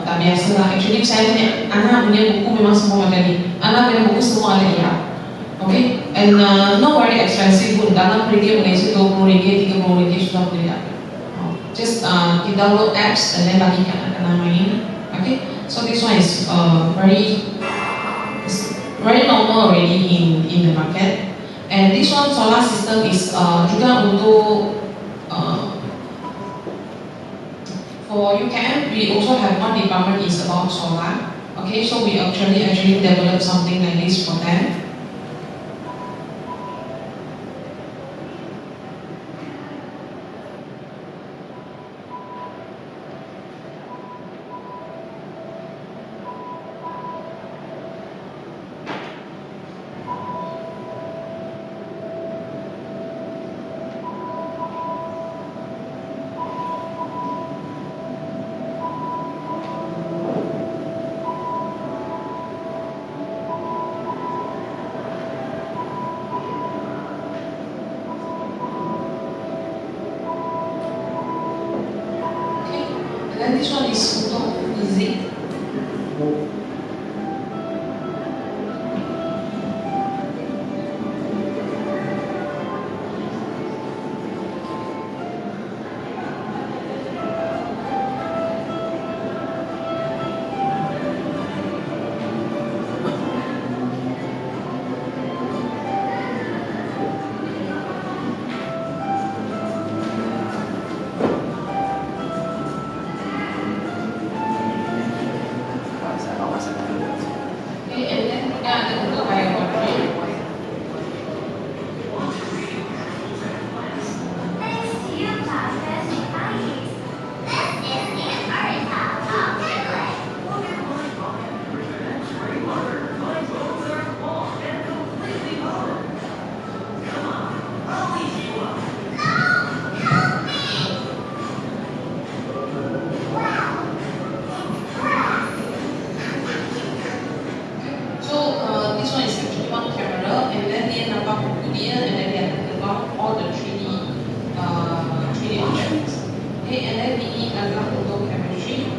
S1: tak biasa lah. Actually saya punya anak punya buku memang semua macam ni. Anak punya buku semua ada AR. Okay, and not very expensive pun. Dalam ringgit Malaysia RM20, RM30 sudah boleh dapat. Just you download apps and then bagi anak-anak main. Okay, so this one is very normal already in the market. And this one solar system is juga untuk for UKM, we also have one department is about solar. Okay, so we actually develop something like this for them. And this one is untuk music. This one is actually one camera, and then dia nampak buku dia, and then dia akan keluar all the 3D objects. Okay, and then ini adalah untuk chemistry.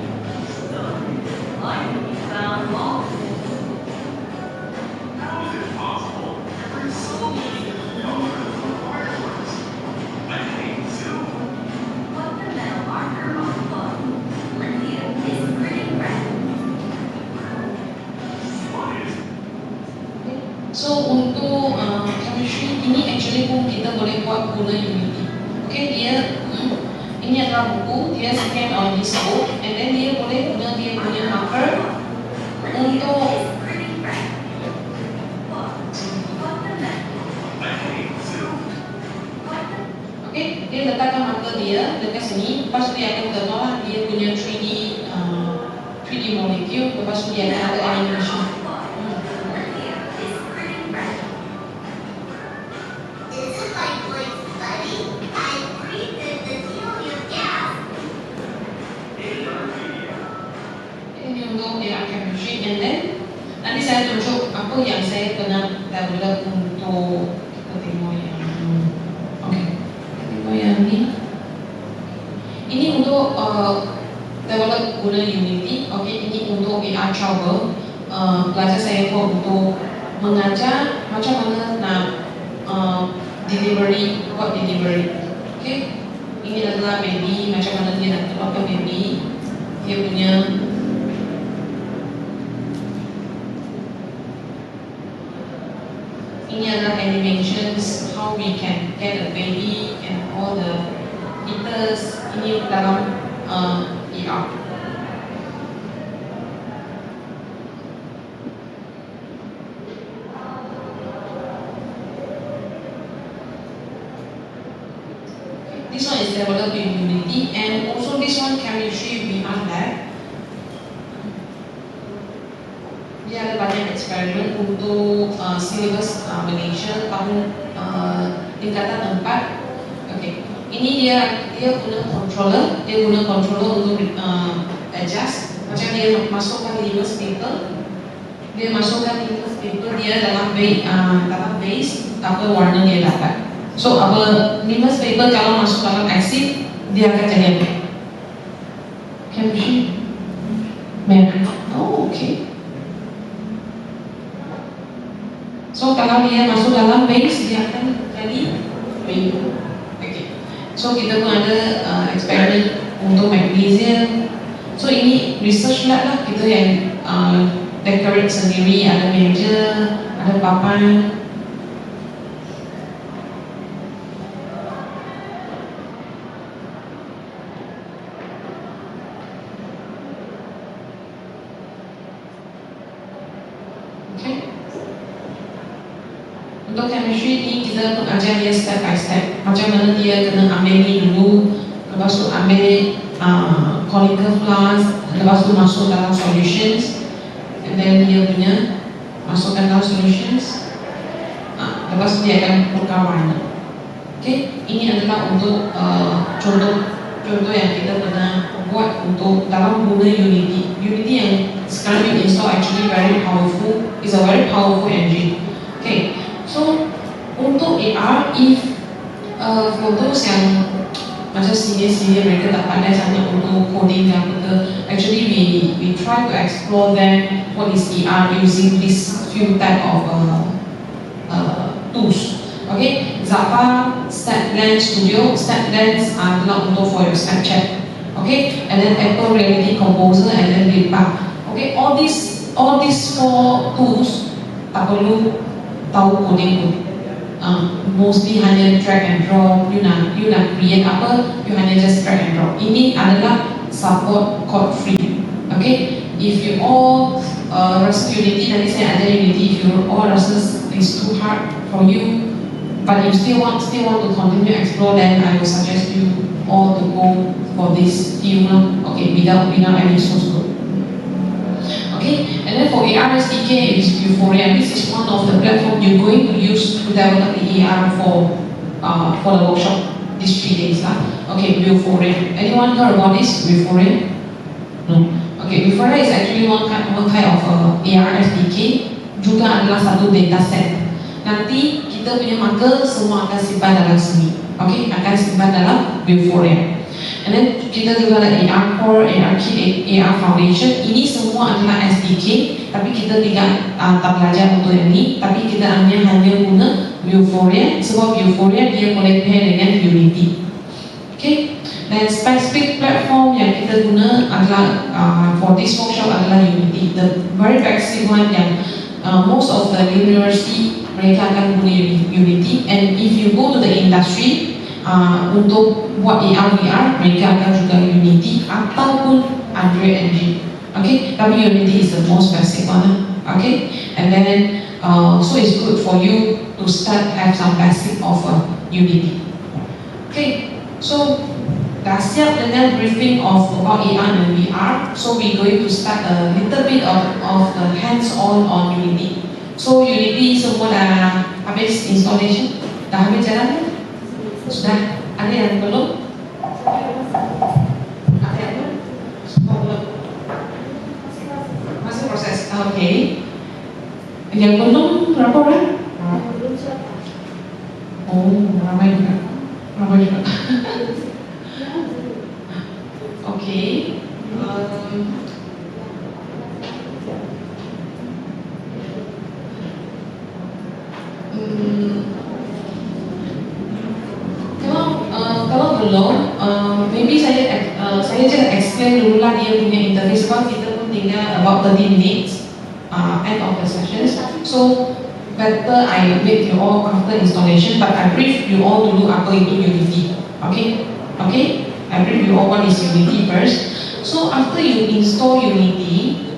S1: So untuk chemistry ini actually pun kita boleh buat guna Unity. Okay, dia ini adalah buku, dia scan on this book, and then dia boleh guna dia punya marker untuk okay, dia letakkan marker dia dekat sini, lepas tu dia akan tolak dia punya 3D molecule, lepas tu dia akan ada animation. Ini untuk AR chemistry, and then nanti saya tunjuk apa yang saya pernah develop untuk kita tengok yang tengok yang ni. Ini untuk develop guna Unity. Okay, ini untuk AR trouble. Pelajar saya pun untuk mengajar macam mana nak buat delivery. Okay, ini adalah baby, macam mana dia nak keluarkan baby, dia punya ini adalah animations, how we can get a baby and all the features ini dalam AR. This one is developed in Unity, and also this one chemistry VR lab. Dia ada banyak eksperimen untuk syllabus Malaysia tahun tingkatan 4. Okay, ini dia guna controller, untuk adjust. Macam dia masukkan 5 staple, dia dalam base apa warna dia dapat. So apa 5 staple kalau masuk dalam acid dia akan jadi apa? Chemistry merah. Oh, okay. So kalau dia masuk dalam base dia akan jadi rainbow. Okay. So kita pun ada eksperimen untuk magnesium. So ini research lab lah, kita yang decorate sendiri, ada meja, ada papan. Okay. Untuk chemistry ni kita ajar dia step by step, macam mana dia kena ambil ni dulu, lepas tu ambil conical flask, lepas tu masuk dalam solutions, and then dia punya masukkan dalam solutions, lepas tu dia akan tukar warna. Okay, ini adalah untuk contoh yang kita pernah buat untuk dalam guna Unity. Unity yang sekarang you install actually very powerful, is a very powerful engine. Okay. So untuk AR, if for those yang macam senior mereka tak pandai sangat untuk coding dan betul, actually we try to explore them what is AR using this few type of tools. Okay, Zappa, SnapLens Studio. SnapLens adalah untuk for your Snapchat. Okay, and then Apple Reality Composer, and then Lipa. Okay, all these 4 tools tak perlu tahu coding pun. Mostly hanya drag and drop. You nak create apa, you hanya just drag and drop. Ini adalah support code free. Okay, if you all rasa Unity, nanti saya ajar Unity. If you all rasa it's too hard for you, but you still want to continue explore, then I will suggest you all to go for this field. Okay, without any source code. Okay, and then for AR SDK, it is Vuforia. This is one of the platform you're going to use to develop the AR for the workshop these 3 days lah. Okay, Vuforia. Anyone heard about this Vuforia? No. Okay, Vuforia is actually one kind of AR SDK, juga adalah satu dataset. Nanti kita punya marker semua akan simpan dalam sini. Okay, akan simpan dalam Vuforia. And then kita juga ada AR Core, AR Kit, AR Foundation. Ini semua adalah SDK, tapi kita tidak tak belajar untuk ini. Tapi kita hanya guna Vuforia, sebab Vuforia dia boleh pair dengan Unity. Okay. Dan specific platform yang kita guna adalah for this workshop adalah Unity. The very basic one yang most of the university mereka akan guna Unity, and if you go to the industry untuk buat AR VR mereka akan juga Unity ataupun Unreal Engine. Okay, tapi Unity is the most basic one. Okay, and then so it's good for you to start have some basic of Unity. Okay, so dah siap dengan briefing of about AR and VR. So we going to start a little bit of the hands-on on Unity. So Unity semua dah habis installation, dah habis jalan? Sudah? Ada yang belum? Ada yang belum? Oh, belum. Masih proses. Okay. Yang belum berapa orang? Oh, ramai juga. Ramai juga. Okay. Kalau belum, maybe saya just explain dulu lah dia punya interface, sebab kita pun tinggal about 30 minutes end of the sessions. So better I make you all after installation, but I brief you all dulu apa itu Unity. Okay? Okay? I brief you all what is Unity first. So after you install Unity,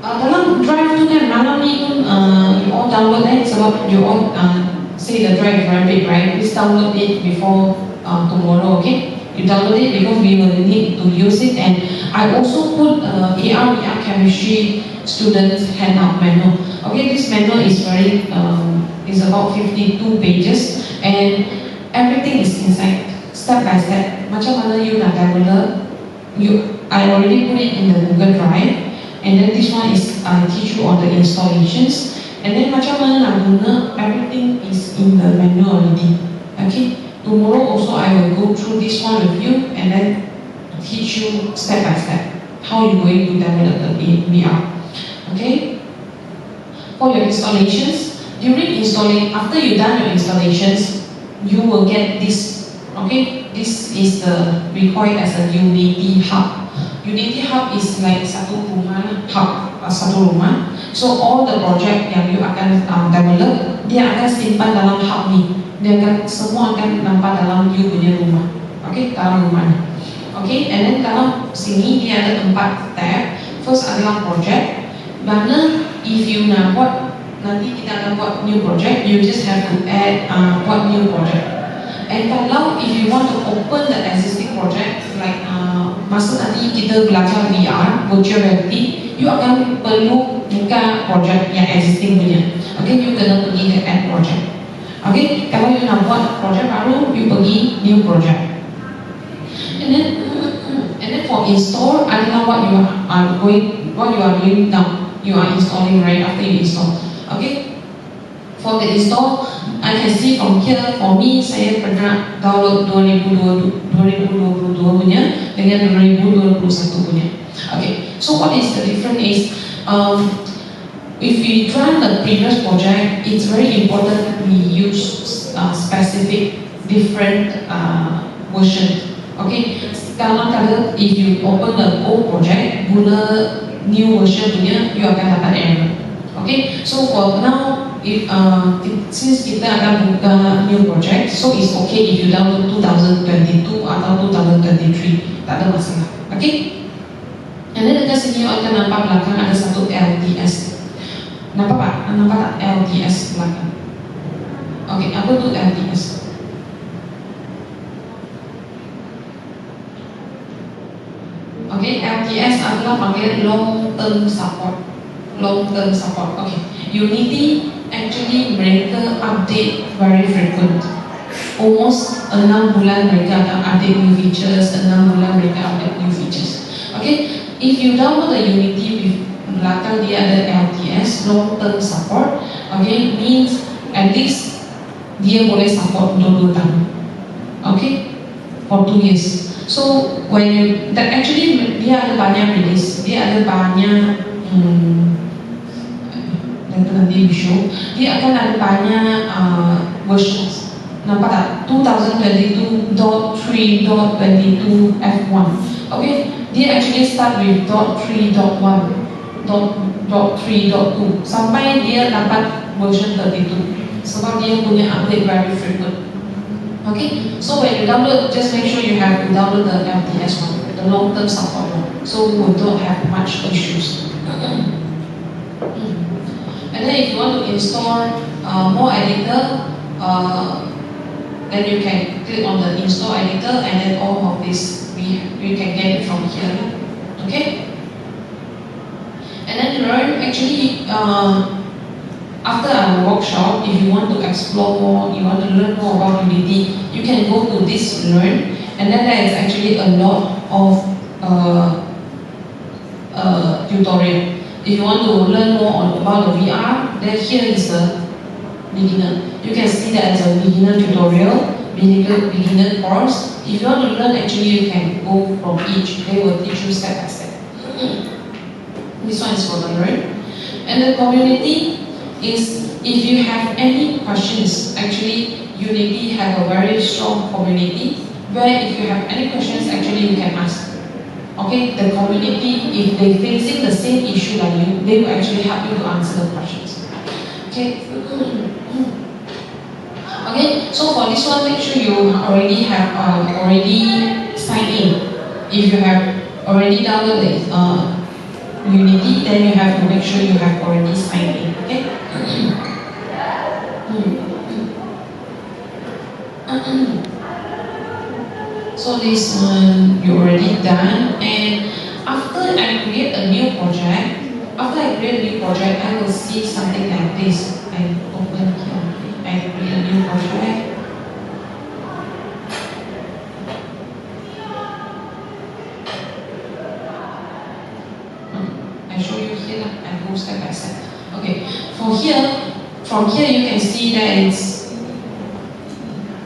S1: dalam drive tu kan malam ni pun you all download sebab you all say the drive is very big, right? Please download it before tomorrow, okay? You download it because we will need to use it, and I also put AR VR chemistry students handout manual. Okay, this manual is very is about 52 pages, and everything is inside step by step. Macam mana you nak download? I already put it in the Google Drive, and then this one is I teach you on the installations. And then macam mana nak guna, everything is in the manual already. Okay, tomorrow also I will go through this one with you and then teach you step by step how you going to develop the VR. Okay, for your installations, after you done your installations, you will get this. Okay, this is the we call it as a Unity Hub. Unity Hub is like satu rumah satu rumah. So all the project yang you akan develop, dia akan simpan dalam hub ni. Dia akan semua akan nampak dalam you punya rumah. Okay, dalam rumah ni. Okay, and then dalam sini dia ada 4 tab. First adalah project. Mana if you nak buat, nanti kita akan buat new project, you just have to add buat new project. And kalau if you want to open the existing project, like masa nanti kita belajar VR, virtual reality, you akan perlu buka project yang existing punya. Okay, you kena pergi ke add project. Okay, kalau you nak buat project baru, you pergi new project. And then for install adalah what you are doing now. You are installing right after you install. Okay, for the install, I can see from here, for me, saya pernah download 2022 punya dengan 2021 punya. Okay, so what is the difference is, if we run the previous project, it's very important that we use specific different version. Okay, kadang-kadang if you open the old project, guna new version punya, you akan dapat error. Okay, so for now, if since kita akan buka new project, so it's okay if you download 2022 atau 2023, tak ada masalah. Okay, and then dekat sini akan nampak belakang ada satu LTS. Nampak pak? Nampak tak LTS belakang? Okay, apa tu LTS? Okay, LTS adalah panggil long term support. Long term support. Okay, Unity actually mereka update very frequent. Almost 6 bulan mereka akan update new features, 6 bulan mereka update new features. Okay, if you download the Unity, belakang dia ada LTS, long term support. Okay, means at least dia boleh support untuk 2 tahun. Okay, for 2 years. So when you, that actually dia ada banyak release, dia ada banyak nanti show, dia akan ada banyak versions. Nampak tak? 2022.3.22 F1. Okay, dia actually start with .3.1, .3.2 sampai dia dapat version 32 sebab dia punya update very frequent. Okay, so when you download, just make sure you have to download the LTS one, the long-term support one, so we don't have much issues. And then if you want to install more editor, then you can click on the install editor, and then all of this we can get it from here. Okay. And then learn, actually, after our workshop, if you want to explore more, you want to learn more about Unity, you can go to this learn, and then there is actually a lot of tutorial. If you want to learn more about the VR, then here is the beginner. You can see that as a beginner tutorial, beginner course. If you want to learn, actually you can go from each. They will teach you step by step. This one is for the learn. And the community is, if you have any questions, actually Unity have a very strong community where if you have any questions, actually you can ask. Okay, the community, if they're facing the same issue like you, they will actually help you to answer the questions. Okay. Okay, so for this one, make sure you already have already signed in. If you have already downloaded Unity, then you have to make sure you have already signed in. Okay. So this one you already done, and after I create a new project, I will see something like this. I open here, I create a new project. I show you here, I go step by step. Okay, from here you can see that it's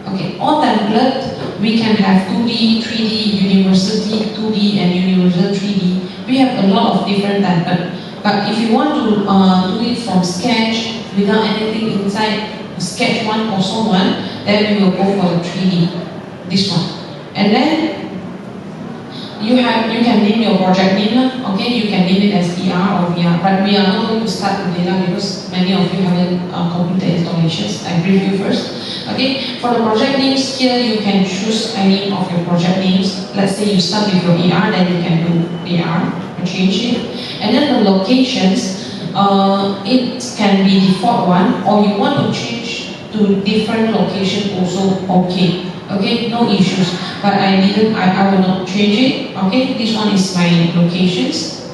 S1: okay. On template, we can have 2D, 3D, University 2D, and Universal 3D. We have a lot of different templates. But if you want to do it from Sketch without anything inside, Sketch 1 or so on, then we will go for the 3D, this one. And then you can name your project name. Okay, you can name it as ER or VR. But we are not going to start today because many of you haven't completed installations. I brief you first. Okay, for the project names here, you can choose any of your project names. Let's say you start with your ER, then you can do ER, change it. And then the locations, it can be default one, or you want to change to different location also okay. Okay, no issues. But I will not change it. Okay, this one is my locations.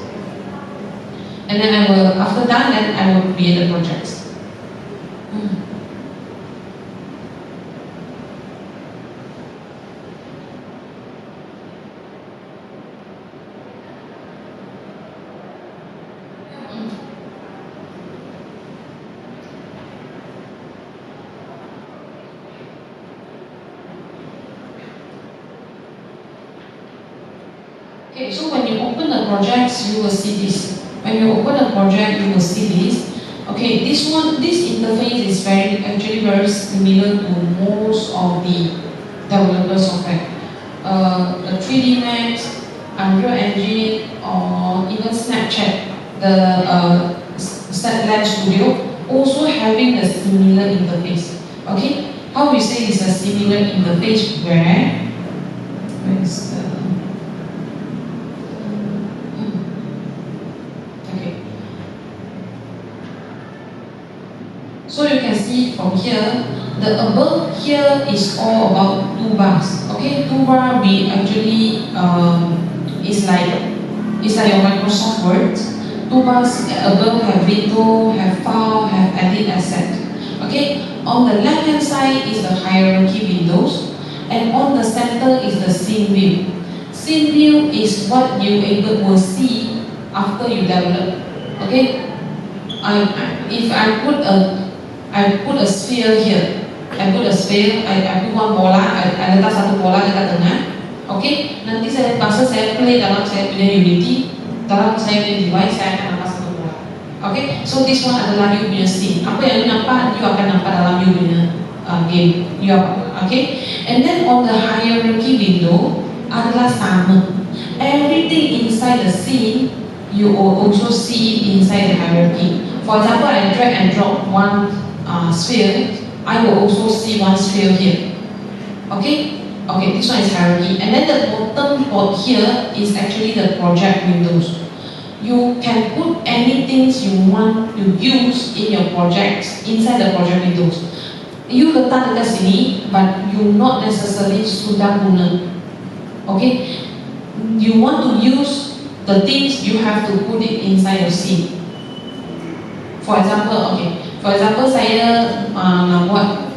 S1: And then after that, then I will create the projects. Okay, so when you open the projects, you will see this. When you open the project, you will see this. Okay, this interface is actually very similar to most of the developer software. The 3D Max, Unreal Engine, or even Snapchat, the Snapchat Studio, also having a similar interface. Okay, how we say is a similar interface where is the so you can see from here, the above here is all about toolbars. Okay, toolbar we actually is like your Microsoft Word. Toolbars above have window, have file, have edit asset. Okay, on the left hand side is the hierarchy windows, and on the center is the scene view. Scene view is what you will see after you develop. Okay, if I put a sphere here. I put one bola, I letak satu bola dekat tengah. Okay, nanti masa saya play dalam saya punya Unity, dalam saya punya device saya akan nampak satu bola. Okay, so this one adalah you punya scene. Apa yang you nampak, you akan nampak dalam you punya game. Okay, and then on the hierarchy window adalah sama. Everything inside the scene you will also see inside the hierarchy. For example, I drag and drop one sphere, I will also see one sphere here. Okay? Okay, this one is hierarchy. And then the bottom board here is actually the project windows. You can put anything you want to use in your projects inside the project windows. You letak dekat sini, but you not necessarily sudah guna. Okay? You want to use the things, you have to put it inside your scene. For example, saya nak buat,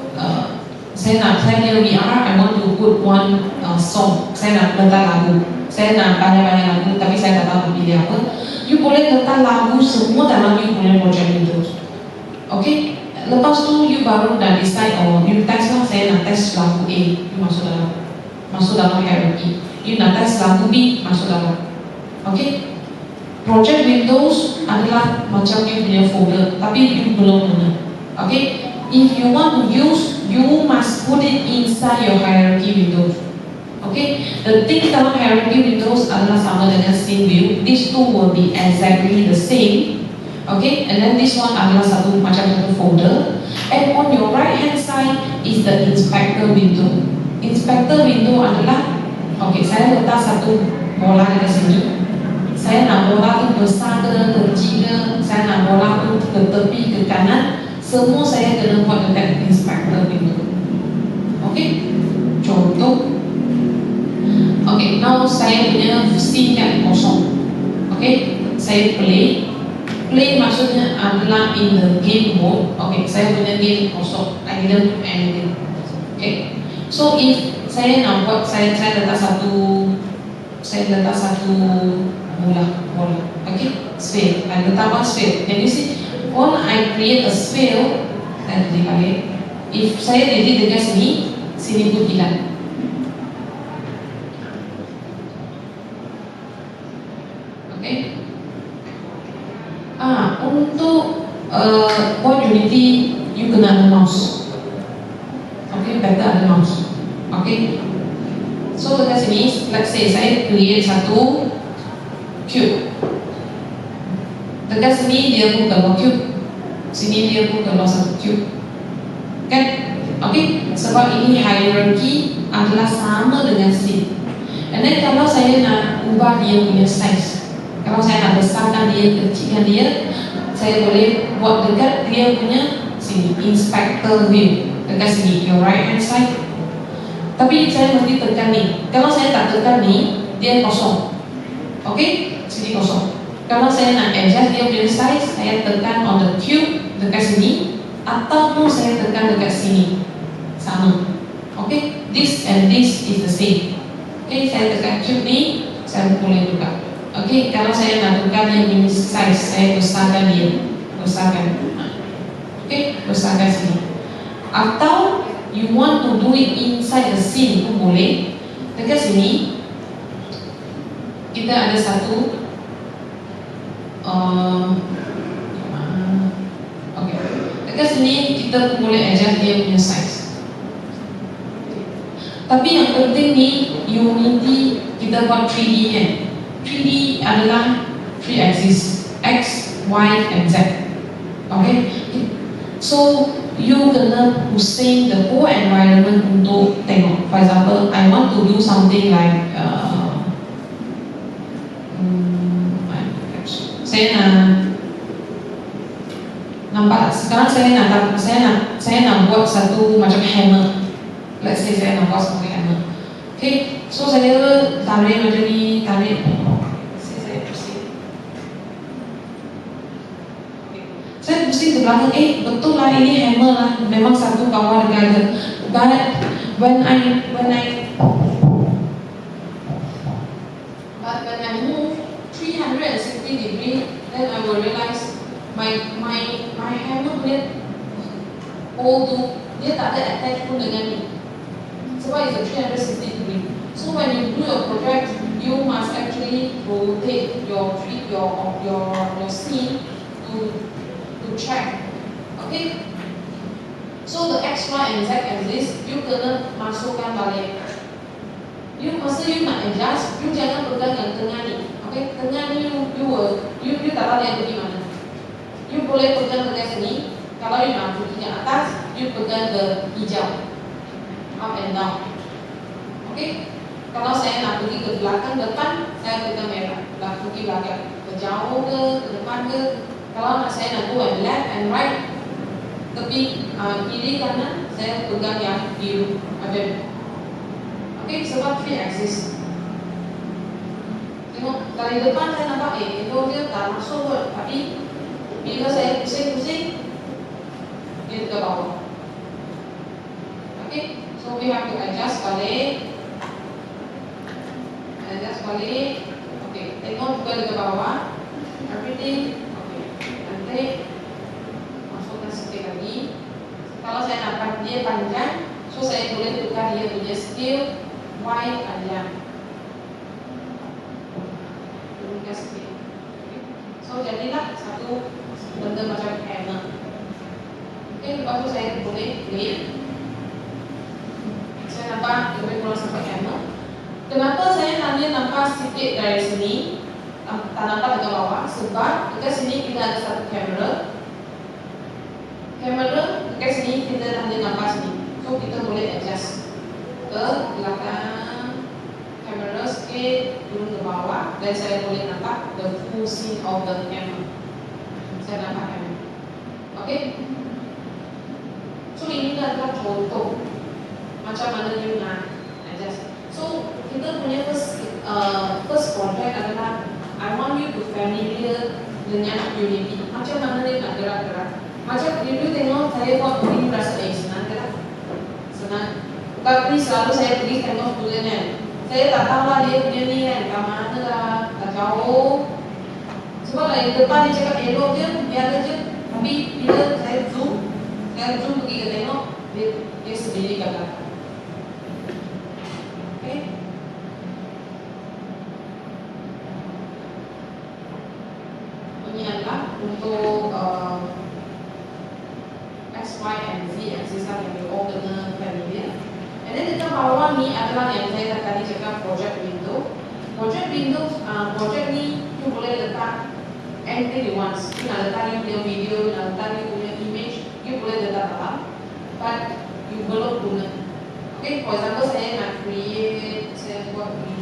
S1: saya punya VR, I want to put one song, saya nak letak lagu, saya nak banyak-banyak lagu, tapi saya tak tahu pilih apa. You boleh letak lagu semua dalam you punya project Windows. Okay? Lepas tu you baru dah decide, you test lah, saya nak test lagu A, you masuk dalam hierarchy. You nak test lagu B, masuk dalam. Okay? Project Windows adalah macam you punya folder, tapi you belum guna. Okay? If you want to use, you must put it inside your hierarchy windows. Okay? The thing dalam hierarchy windows adalah sama dengan scene view. These two will be exactly the same. Okay? And then this one adalah satu folder. And on your right hand side is the inspector window. Inspector window adalah, okay, saya letak satu bola dekat sini. Saya nak bola tu besar ke kecil ke, saya nak bola tu ke tepi ke kanan, semua saya kena buat dekat inspector window. Okay? Contoh. Okay, now saya punya scene yang kosong. Okay? Saya play. Play maksudnya adalah in the game mode. Okay, saya punya game kosong. I didn't do anything. Okay? So if saya nak buat, saya letak satu bola. Okay? Sphere. I letak one sphere. Can you see? When I create a sphere, dan dibalik. If saya edit dekat sini pun hilang. Okay? Untuk buat Unity, you kena ada mouse. Okay, better ada mouse. Okay? So dekat sini, let's say saya create satu cube. Dekat sini dia pun keluar cube, sini dia pun keluar satu cube. Kan? Okay? Sebab ini hierarchy adalah sama dengan scene. And then kalau saya nak ubah dia punya size, kalau saya nak besarkan dia, kecilkan dia, saya boleh buat dekat dia punya sini, inspector view, dekat sini, your right hand side. Tapi saya mesti tekan ni. Kalau saya tak tekan ni, dia kosong. Okay? Sini kosong. Kalau saya nak adjust dia punya size, saya tekan on the cube dekat sini, ataupun saya tekan dekat sini, sama. Okay? This and this is the same. Okay? Saya tekan cube ni, saya boleh tukar. Okay, kalau saya nak tukar dia punya size, saya besarkan dia, okay, besarkan sini. Atau you want to do it inside the scene pun boleh. Dekat sini kita ada satu, okay, dekat sini kita pun boleh adjust dia punya size. Tapi yang penting ni Unity kita buat 3D kan. 3D adalah 3 axis, X, Y, and Z. Okay? So, you kena pusing the whole environment untuk tengok. For example, I want to do something like saya nak nampak sekarang saya nak buat satu macam hammer. Let's say saya nak buat satu hammer. Okay, so saya tarik macam ni, tarik. Saya pusing ke belakang, betul lah ini hammer lah, memang satu kawal dengan. But when I move 360 degree, then I will realize my hammer punya hole tu dia tak ada attach pun dengan ni. Sebab it's a 360 degree. So when you do your project, you must actually rotate your scene to check. Okay? So the X, Y, and Z axis, you kena masukkan balik. Masa you nak adjust, you jangan pegang yang tengah ni. Okay, dengan you taruh dia pergi mana? You boleh pegang ke sini. Kalau you nak pergi ke atas, you pegang ke hijau, up and down. Okay. Kalau saya nak pergi ke belakang depan, saya pegang merah. Nak pergi belakang, ke jauh ke depan ke. Kalau nak saya nak go and left and right, tepi kiri kanan, saya pegang yang biru. Ada. Okay, sebab 3 axis. Tengok dari depan saya nampak itu dia tak masuk kot. Tapi bila saya pusing-pusing, dia ke bawah. Okay, so we have to adjust balik. Okay, tengok juga ke bawah. Everything. Okay, nanti masukkan sikit lagi. Kalau saya nampak dia panjang, so saya boleh tukar dia punya scale Y panjang. Turunkan sikit. Okay. So jadilah satu benda macam hammer. Okay, lepas tu saya boleh lift. Saya nampak lebih kurang sampai hammer. Kenapa saya hanya nampak sedikit dari sini, tak nampak dekat bawah? Sebab dekat sini kita ada satu kamera. Dekat sini kita hanya nampak sini. So kita boleh adjust ke belakang kamera sikit, turun ke bawah, dan saya boleh nampak the full scene of the camera. Saya nampak kamera. Okay? So ini adalah contoh macam mana you nak adjust. So kita punya first project adalah I want you to familiar dengan Unity. Macam mana dia nak gerak-gerak. Macam you tengok saya buat ini rasa senang ke tak? Senang. Tapi selalu saya pergi tengok student kan. Saya tak tahu lah dia punya ni kan, kat mana lah, tak jauh. Sebab dari depan dia cakap elok je, biar je. Tapi bila saya zoom pergi ke tengok, dia sendiri kat belakang. Okay. Ini adalah untuk X, Y, and Z axis yang you all kena familiar. And then dekat bawah ni adalah yang saya tadi cakap project window. Project window, project ni you boleh letak anything you want. You nak letak you punya video, you nak letak you punya image, you boleh letak dalam. But you belum guna. Okay, for example saya nak create, saya buat video.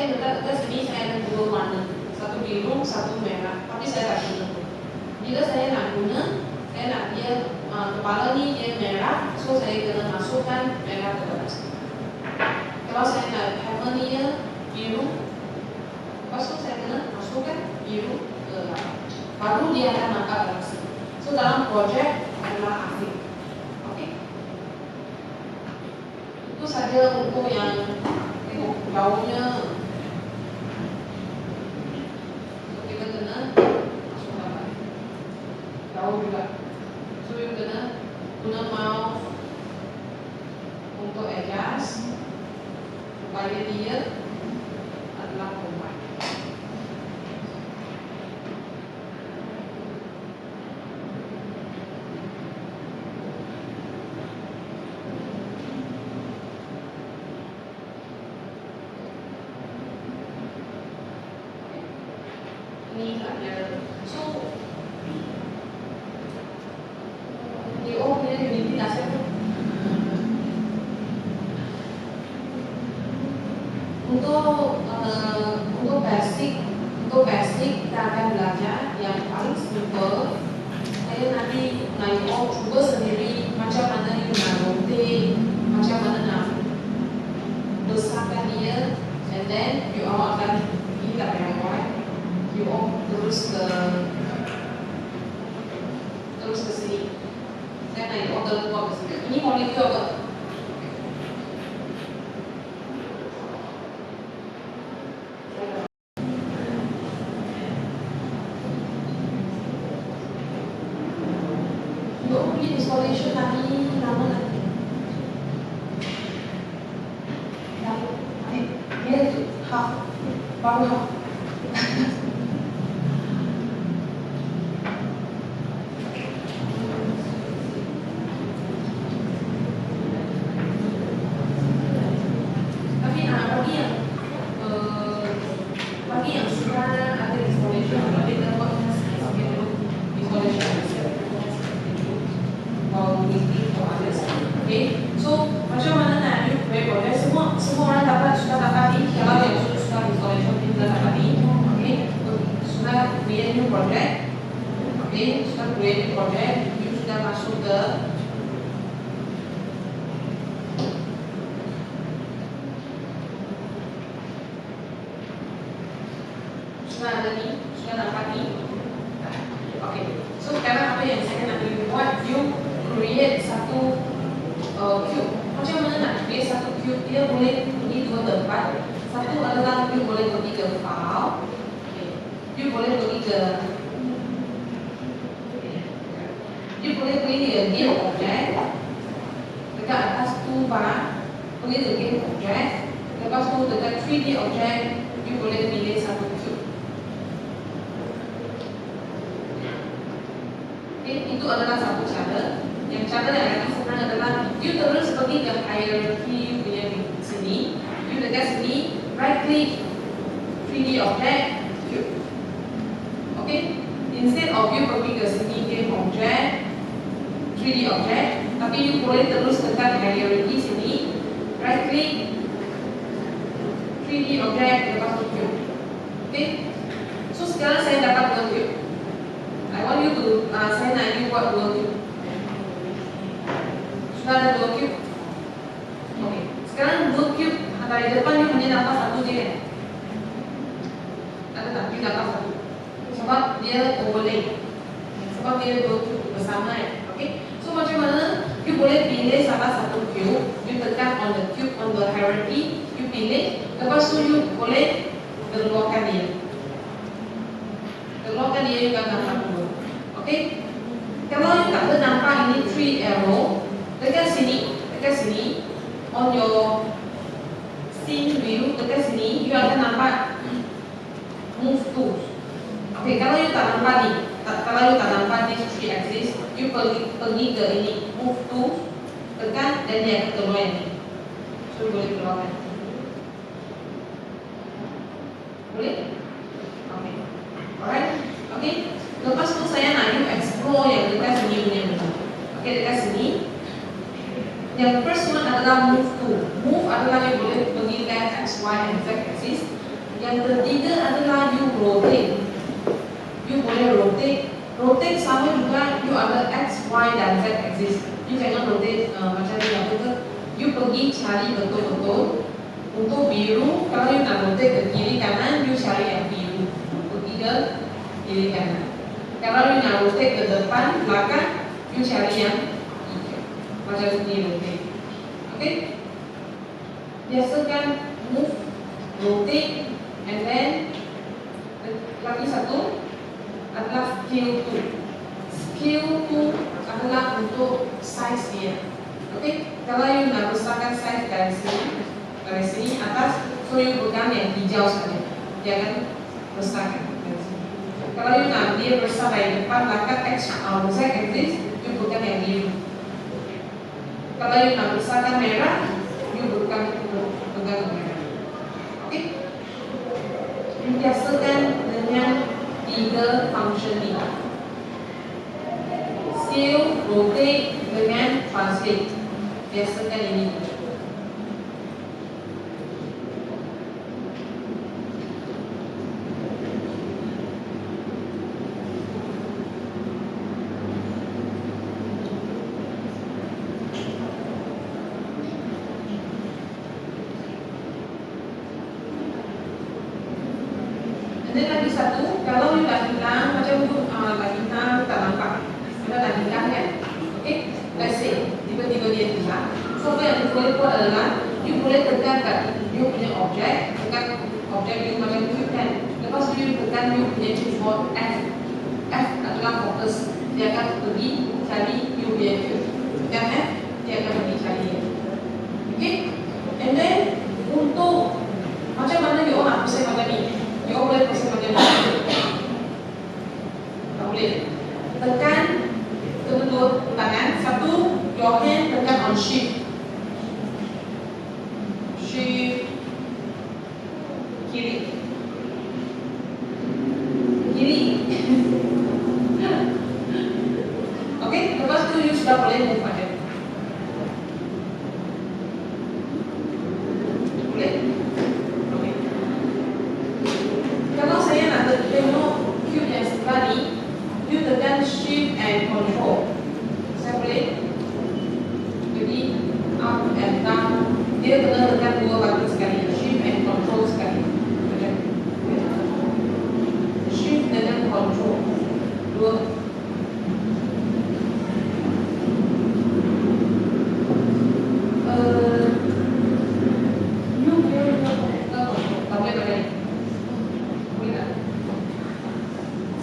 S1: Dekat sini saya ada dua warna, satu biru, satu merah. Tapi saya tak guna. Bila saya nak guna, saya nak dia kepala ni dia merah, so saya kena masukkan merah ke dalam sini. Kalau saya nak hammer ni dia biru, lepas tu saya kena masukkan biru ke dalam. Baru dia akan nampak dalam sini. So dalam projek adalah akhir. Okay. Itu saja untuk yang tengok jauhnya. Jauh juga. So you kena guna mouse untuk adjust supaya dia adalah combine. Ini ada. So Unity nasib untuk basic kita akan belajar yang paling simple. Saya nanti coba sendiri macam mana you nak rotate, macam mana nak besarkan dia, and then you all akan ini tak payah buat, you all terus ke sini. Saya naik order buat ke sini. Ini monitor apa? installation lagi lama lagi. Dia itu half, baru half. Tapi bagi yang sudah ada installation, ada dapat installation, while waiting for others. Okay, so macam mana nak ada web order? Semua orang sudah dapat ni. Kalau yang sudah installation ni sudah dapat ni, okay, sudah create new project, okay, sudah create new project, you sudah masuk ke sudah ada ni, sudah dapat ni. Okay, so sekarang apa yang saya nak buat? You create satu cube. Macam mana nak create satu cube? Dia boleh pergi dua tempat. Satu adalah you boleh pergi ke file, okay. You boleh pergi ke game object. Dekat atas toolbar, pergi ke game object. Lepas tu dekat 3D object, you boleh pilih satu cube. Itu adalah satu cara. Yang cara yang lagi senang adalah you terus pergi ke hierarchy you punya sini. You dekat sini, right click 3D object, cube. Okay? Instead of you pergi ke sini game object, 3D object, tapi you boleh terus tekan hierarchy sini, right click 3D object, lepas tu cube. Okay? So sekarang saya dapat dua cube. I want you to, saya nak you buat dua cube. Sudah ada dua cube. Okay. Sekarang dua cube dari depan you hanya dapat satu je. Ada tak? You dapat satu. Sebab dia overlay. Sebab dia dua cube bersama ya. Okay. So macam mana? You boleh pilih salah satu cube. You tekan on the cube on the hierarchy. You pilih. Lepas tu you boleh keluarkan dia. Keluarkan dia you akan dapat dua. Okay. Kalau you tak nampak ini 3 arrow, dekat sini on your scene view, dekat sini you akan nampak move tools. Okay, kalau you tak nampak ni, kalau you tak nampak this 3 axis, you pergi ke ini move tools, tekan dan dia akan keluar ini. So you boleh keluarkan. Boleh? Okay. Alright. Okay. Lepas tu saya nak you explore yang dekat sini punya menu. Okay, dekat sini. Yang first one adalah move tool. Move adalah you boleh pergi left, x, y, and z axis. Yang ketiga adalah you rotate. You boleh rotate. Rotate sama juga you ada x, y, dan z axis. You jangan rotate macam ni apa tu. You pergi cari betul-betul. Untuk biru, kalau you nak rotate ke kiri kanan, you cari yang biru. Pergi ke kiri kanan. Kalau you nak rotate ke depan, belakang, you cari yang hijau. Macam ni rotate. Okay? Biasakan move, rotate, and then lagi satu adalah scale to. Scale to adalah untuk size dia. Okay? Kalau you nak besarkan size dari sini atas, so you pegang yang hijau saja. Jangan besarkan. Kalau you nak dia besar dari depan, belakang, x, z axis, you pegang yang biru. Kalau you nak besarkan merah, you pegang merah. Okay? You biasakan dengan 3 function ini. Scale, rotate, dengan translate. Biasakan ini. Dan lagi satu, kalau you dah hilang, macam tu dah hilang, tak nampak. Kita dah hilang kan? Okay? Let's say, tiba-tiba dia hilang. So, apa yang you boleh buat adalah, you boleh tekan kat you punya objek, tekan objek you macam tu kan. Lepas tu you tekan you punya keyboard F. F adalah fokus. Dia akan pergi cari you punya field. Kan dia akan mencari. Okay? And then untuk macam mana you nak pesan macam ni? You boleh pesan macam ni. Tak boleh. Tekan kedua tangan. Satu, your hand tekan on shift. Shift kiri. Kiri. Okay, lepas tu you sudah boleh move macam ni. Boleh? Okay. Kalau saya nak tengok cube yang sebelah ni, you tekan shift and control. Saya boleh? Jadi up and down. Dia kena tekan dua button sekali, shift and control sekali. Macam shift dengan control. Dua.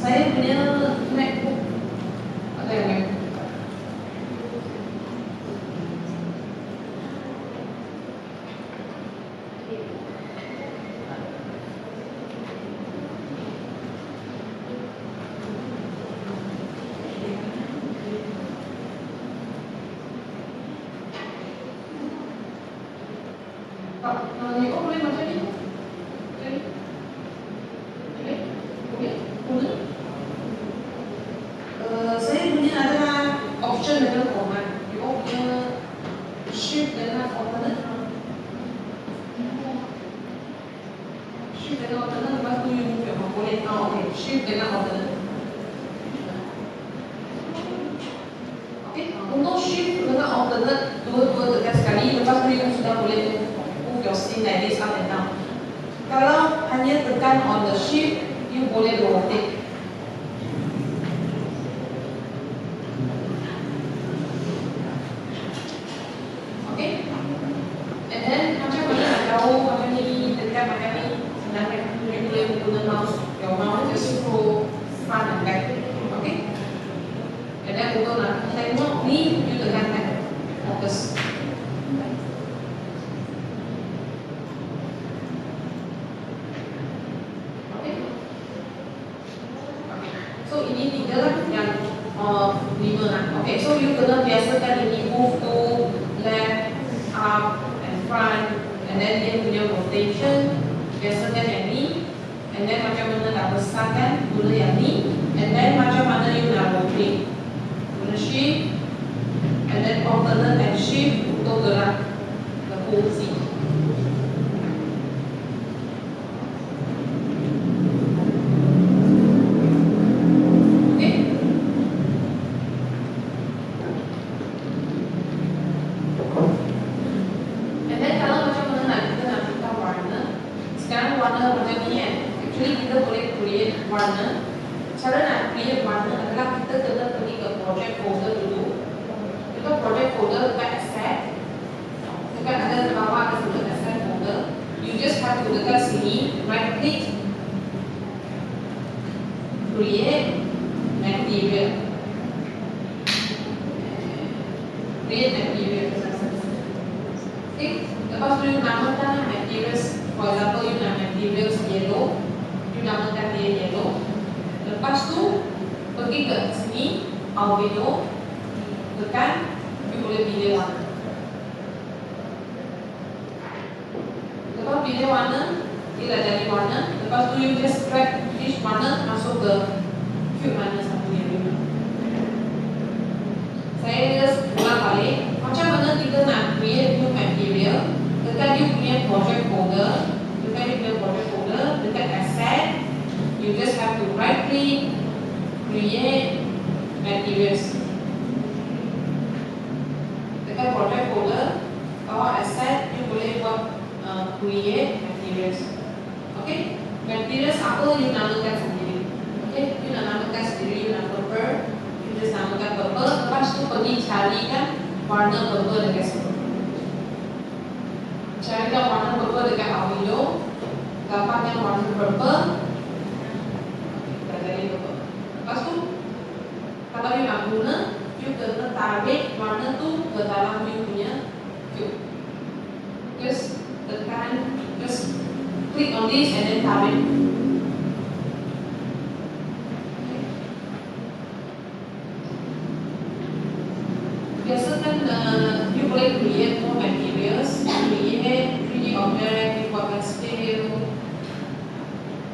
S1: Saya punya MacBook ada yang MacBook. Ni kok boleh macam ni? Boleh? Boleh? Boleh? Boleh? Saya punya ada option dengan command. You punya shift dengan alternate. Shift dengan alternate lepas tu you move your mouse. Boleh? Okay. Shift dengan alternate. Okay. Untuk shift dengan alternate dua-dua tekan sekali. Lepas tu you sudah boleh move your scene like this up and down. Kalau hanya tekan on the shift, you boleh rotate. Okay? And then macam mana nak tahu macam ni, tekan macam ni, senang you boleh guna mouse. Your mouse just scroll front and back. Okay? And then untuk nak tengok ni, you tekan focus. So ini tiga lah yang lima lah. Okay, so you kena biasakan ini move to left, up and front, and then dia punya rotation. Biasakan yang ni, and then macam mana nak besarkan guna yang ni, and then macam mana you nak rotate. Guna shift, and then alternate and shift untuk gerak the whole scene. Warna macam ni kan, actually kita boleh create warna. Cara nak create warna adalah kita kena pergi ke project folder dulu. Kita project folder dekat asset, dekat ada bawah ada sebut asset folder. You just have to dekat sini, right click, create material, create material. Okay, lepas tu you namakan materials. For example, you nak materials yellow, you namakan dia yellow. Lepas tu pergi ke sini, albedo, tekan, you boleh pilih warna. Lepas pilih warna, dia dah jadi warna. Lepas tu you just drag each warna masuk ke cube mana satu yang you nak. Saya just ulang balik. Macam mana kita nak create new material? Dekat you punya project folder, dekat asset, you just have to right click, create materials. Dekat project folder, bawah asset, you boleh buat create materials. Okay, materials apa you namakan sendiri. Okay, you nak namakan sendiri, you nak purple, you just namakan purple. Lepas tu pergi carikan warna purple dekat situ. Carikan warna purple dekat albedo, dapatkan warna purple, dah jadi purple. Lepas tu, kalau you nak guna, you kena tarik this and then tarik. Biasa kan you boleh create more materials, create 3D object, you buatkan scale,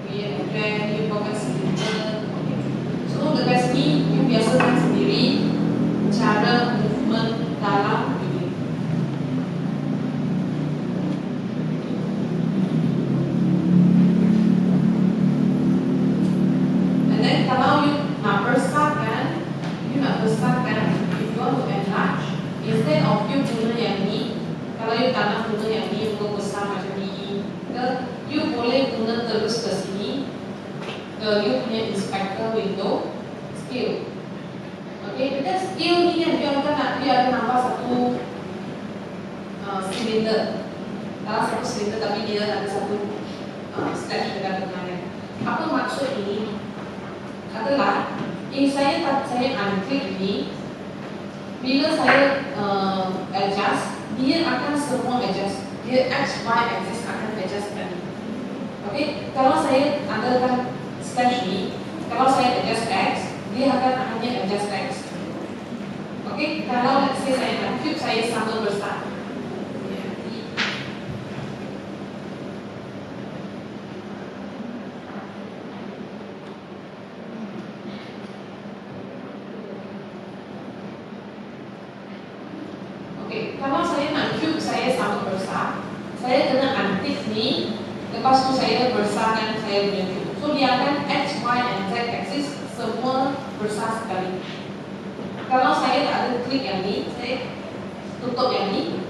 S1: create object, you buatkan cylinder. So dekat sini you biasakan sendiri cara movement dalam ini. And then kalau you nak besarkan, if you want to enlarge, instead of you guna yang ni, kalau you tak nak guna yang ni untuk besar macam ni, you boleh guna terus ke sini, ke you punya inspector window, scale. Okay, because scale ni kan dia akan nampak satu silinder, dalam satu silinder tapi dia ada satu stretch dekat tengahnya. Apa maksud ini? Adalah, saya unklik ini, bila saya adjust, dia akan semua adjust. Dia X, Y axis akan adjust kan. Okay, kalau saya adakan stretch ni, kalau saya adjust X, dia akan hanya adjust X. Okay, kalau let's say saya nak cube saya sama besar. Okay, kalau saya nak cube saya sama besar, saya kena untick ni, lepas tu saya besarkan saya punya cube. So dia akan X, Y, and Z axis semua besar sekali. Kalau saya tak ada klik yang ni, saya tutup yang ni,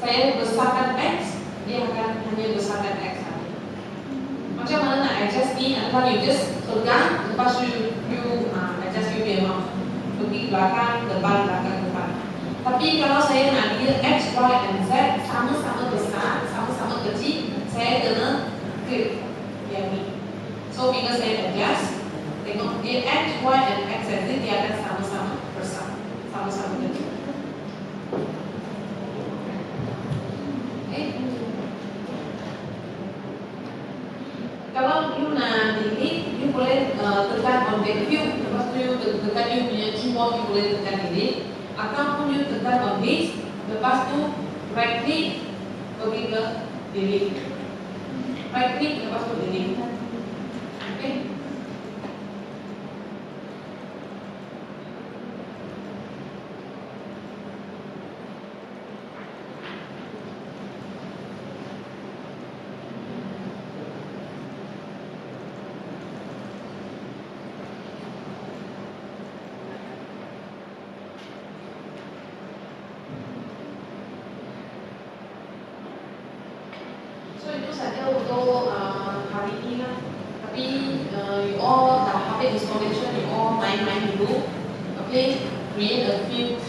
S1: saya besarkan X, dia akan hanya besarkan X saja. Macam mana nak adjust ni? Adalah you just pegang, lepas tu you adjust you punya mouse, pergi belakang, depan, belakang, depan. Tapi kalau saya nak dia X, Y, and Z sama-sama besar, sama-sama kecil, saya kena klik yang ni. So bila saya adjust, tengok dia X, Y, and X axis dia akan sama-sama besar, sama-sama kecil. Okay. Kalau you nak delete, you boleh tekan on back view, lepas tu you tekan you punya keyboard, you boleh tekan delete. Ataupun you tekan on this, lepas tu right click, pergi ke delete. Right click, lepas tu delete. Okay. So itu saja untuk hari ini lah. Tapi you all dah habis installation, you all main-main dulu. Okay, create a few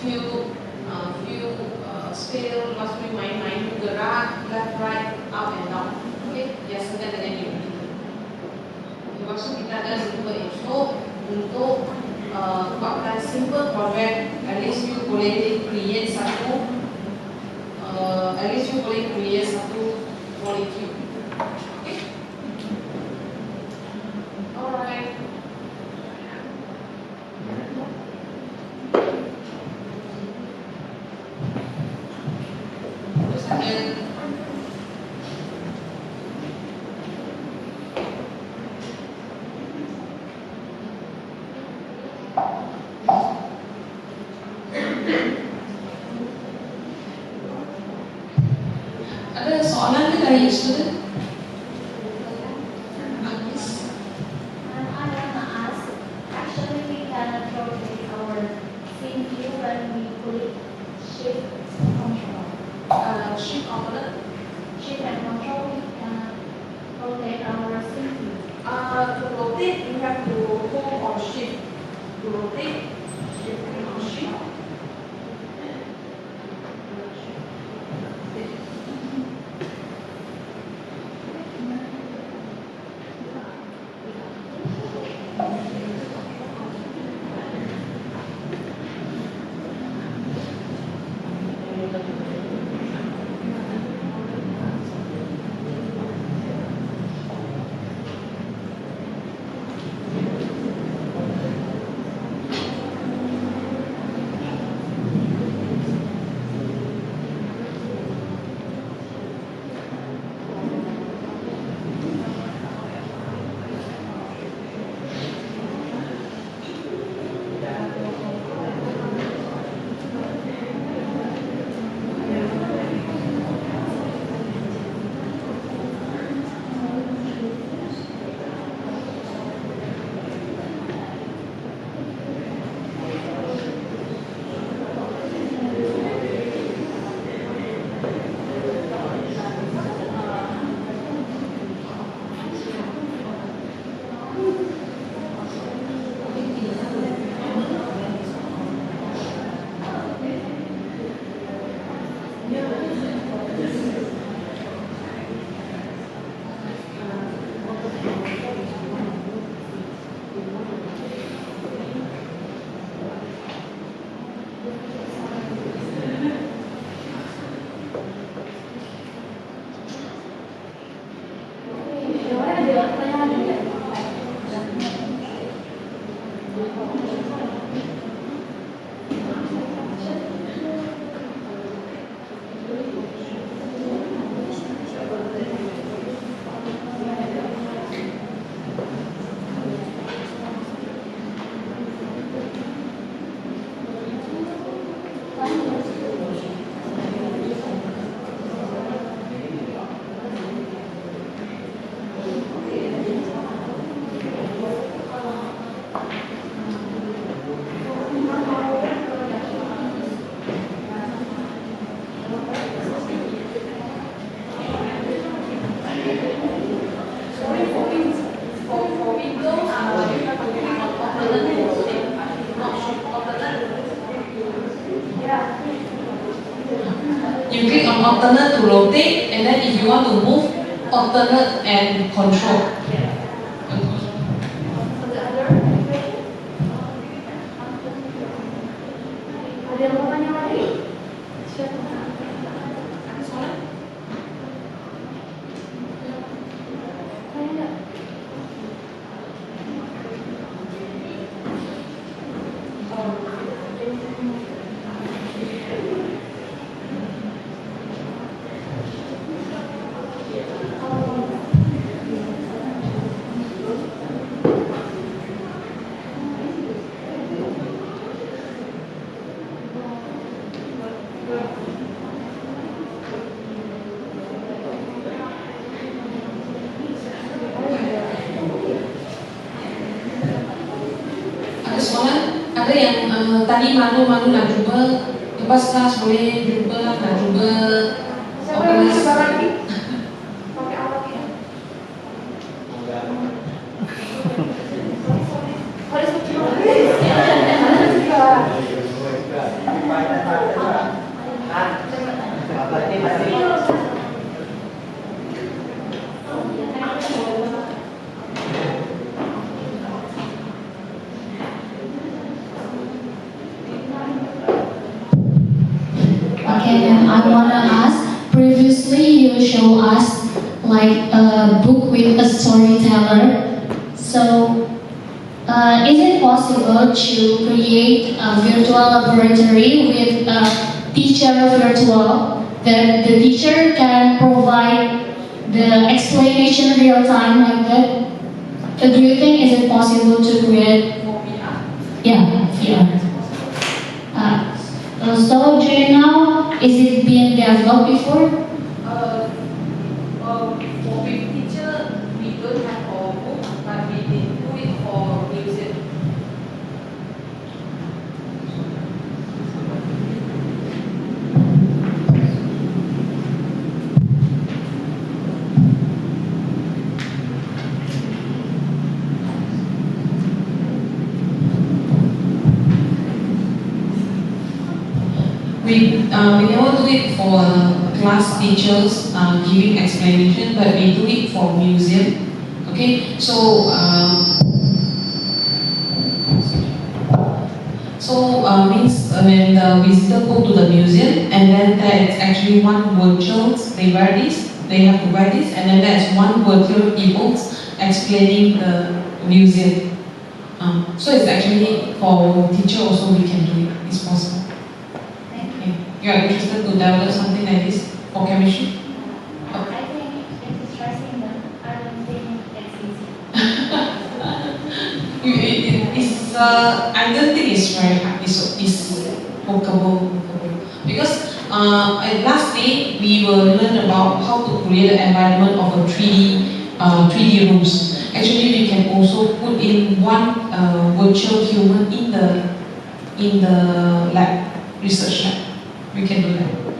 S1: scale, lepas tu main-main gerak left, right, up and down. Okay, biasakan dengan ini. Lepas tu kita ada jumpa esok untuk buatkan simple project. At least you boleh create satu molecule. Okay. Alright. Terus saja. Ada soalan ke dari student?
S3: Actually, we can rotate our scene view when we click shift control.
S1: Shift component.
S3: Shift and control, we can rotate our scene view.
S1: To rotate, you have to hold on shift. To rotate, shift on shift. can alternate to rotate, and then if you want to move, alternate and control.
S3: For the other equation, ada yang mau tanya lagi? Tanya nggak?
S1: Ada soalan? Ada yang tadi malu-malu nak cuba, lepas kelas boleh cuba nak cuba
S3: Siapa yang mau coba lagi? Pakai alat ini. Harus
S4: Okay, I wanna ask, previously you show us like a book with a storyteller. So, is it possible to create a virtual laboratory with a teacher virtual that the teacher can provide the explanation real time like that? Do you think is it possible to create? Yeah, VR. So do you know, is it being developed before?
S1: For big teacher, we don't have our book, but we did do it for music. We never do it for class teachers giving explanation, but we do it for museum. Okay, so means when the visitor go to the museum, and then there is actually one virtual, they wear this, they have to wear this, and then there's one virtual people explaining the museum. So it's actually for teacher also we can do it. It's possible. Okay. You are interested to develop something like this for chemistry?
S3: I think it's stressing them. I don't think it's easy.
S1: I don't think it's very hard. It's workable. Because lastly, we will learn about how to create an environment of a 3D rooms. Actually, we can also put in one virtual human in the lab, research lab. We can do that.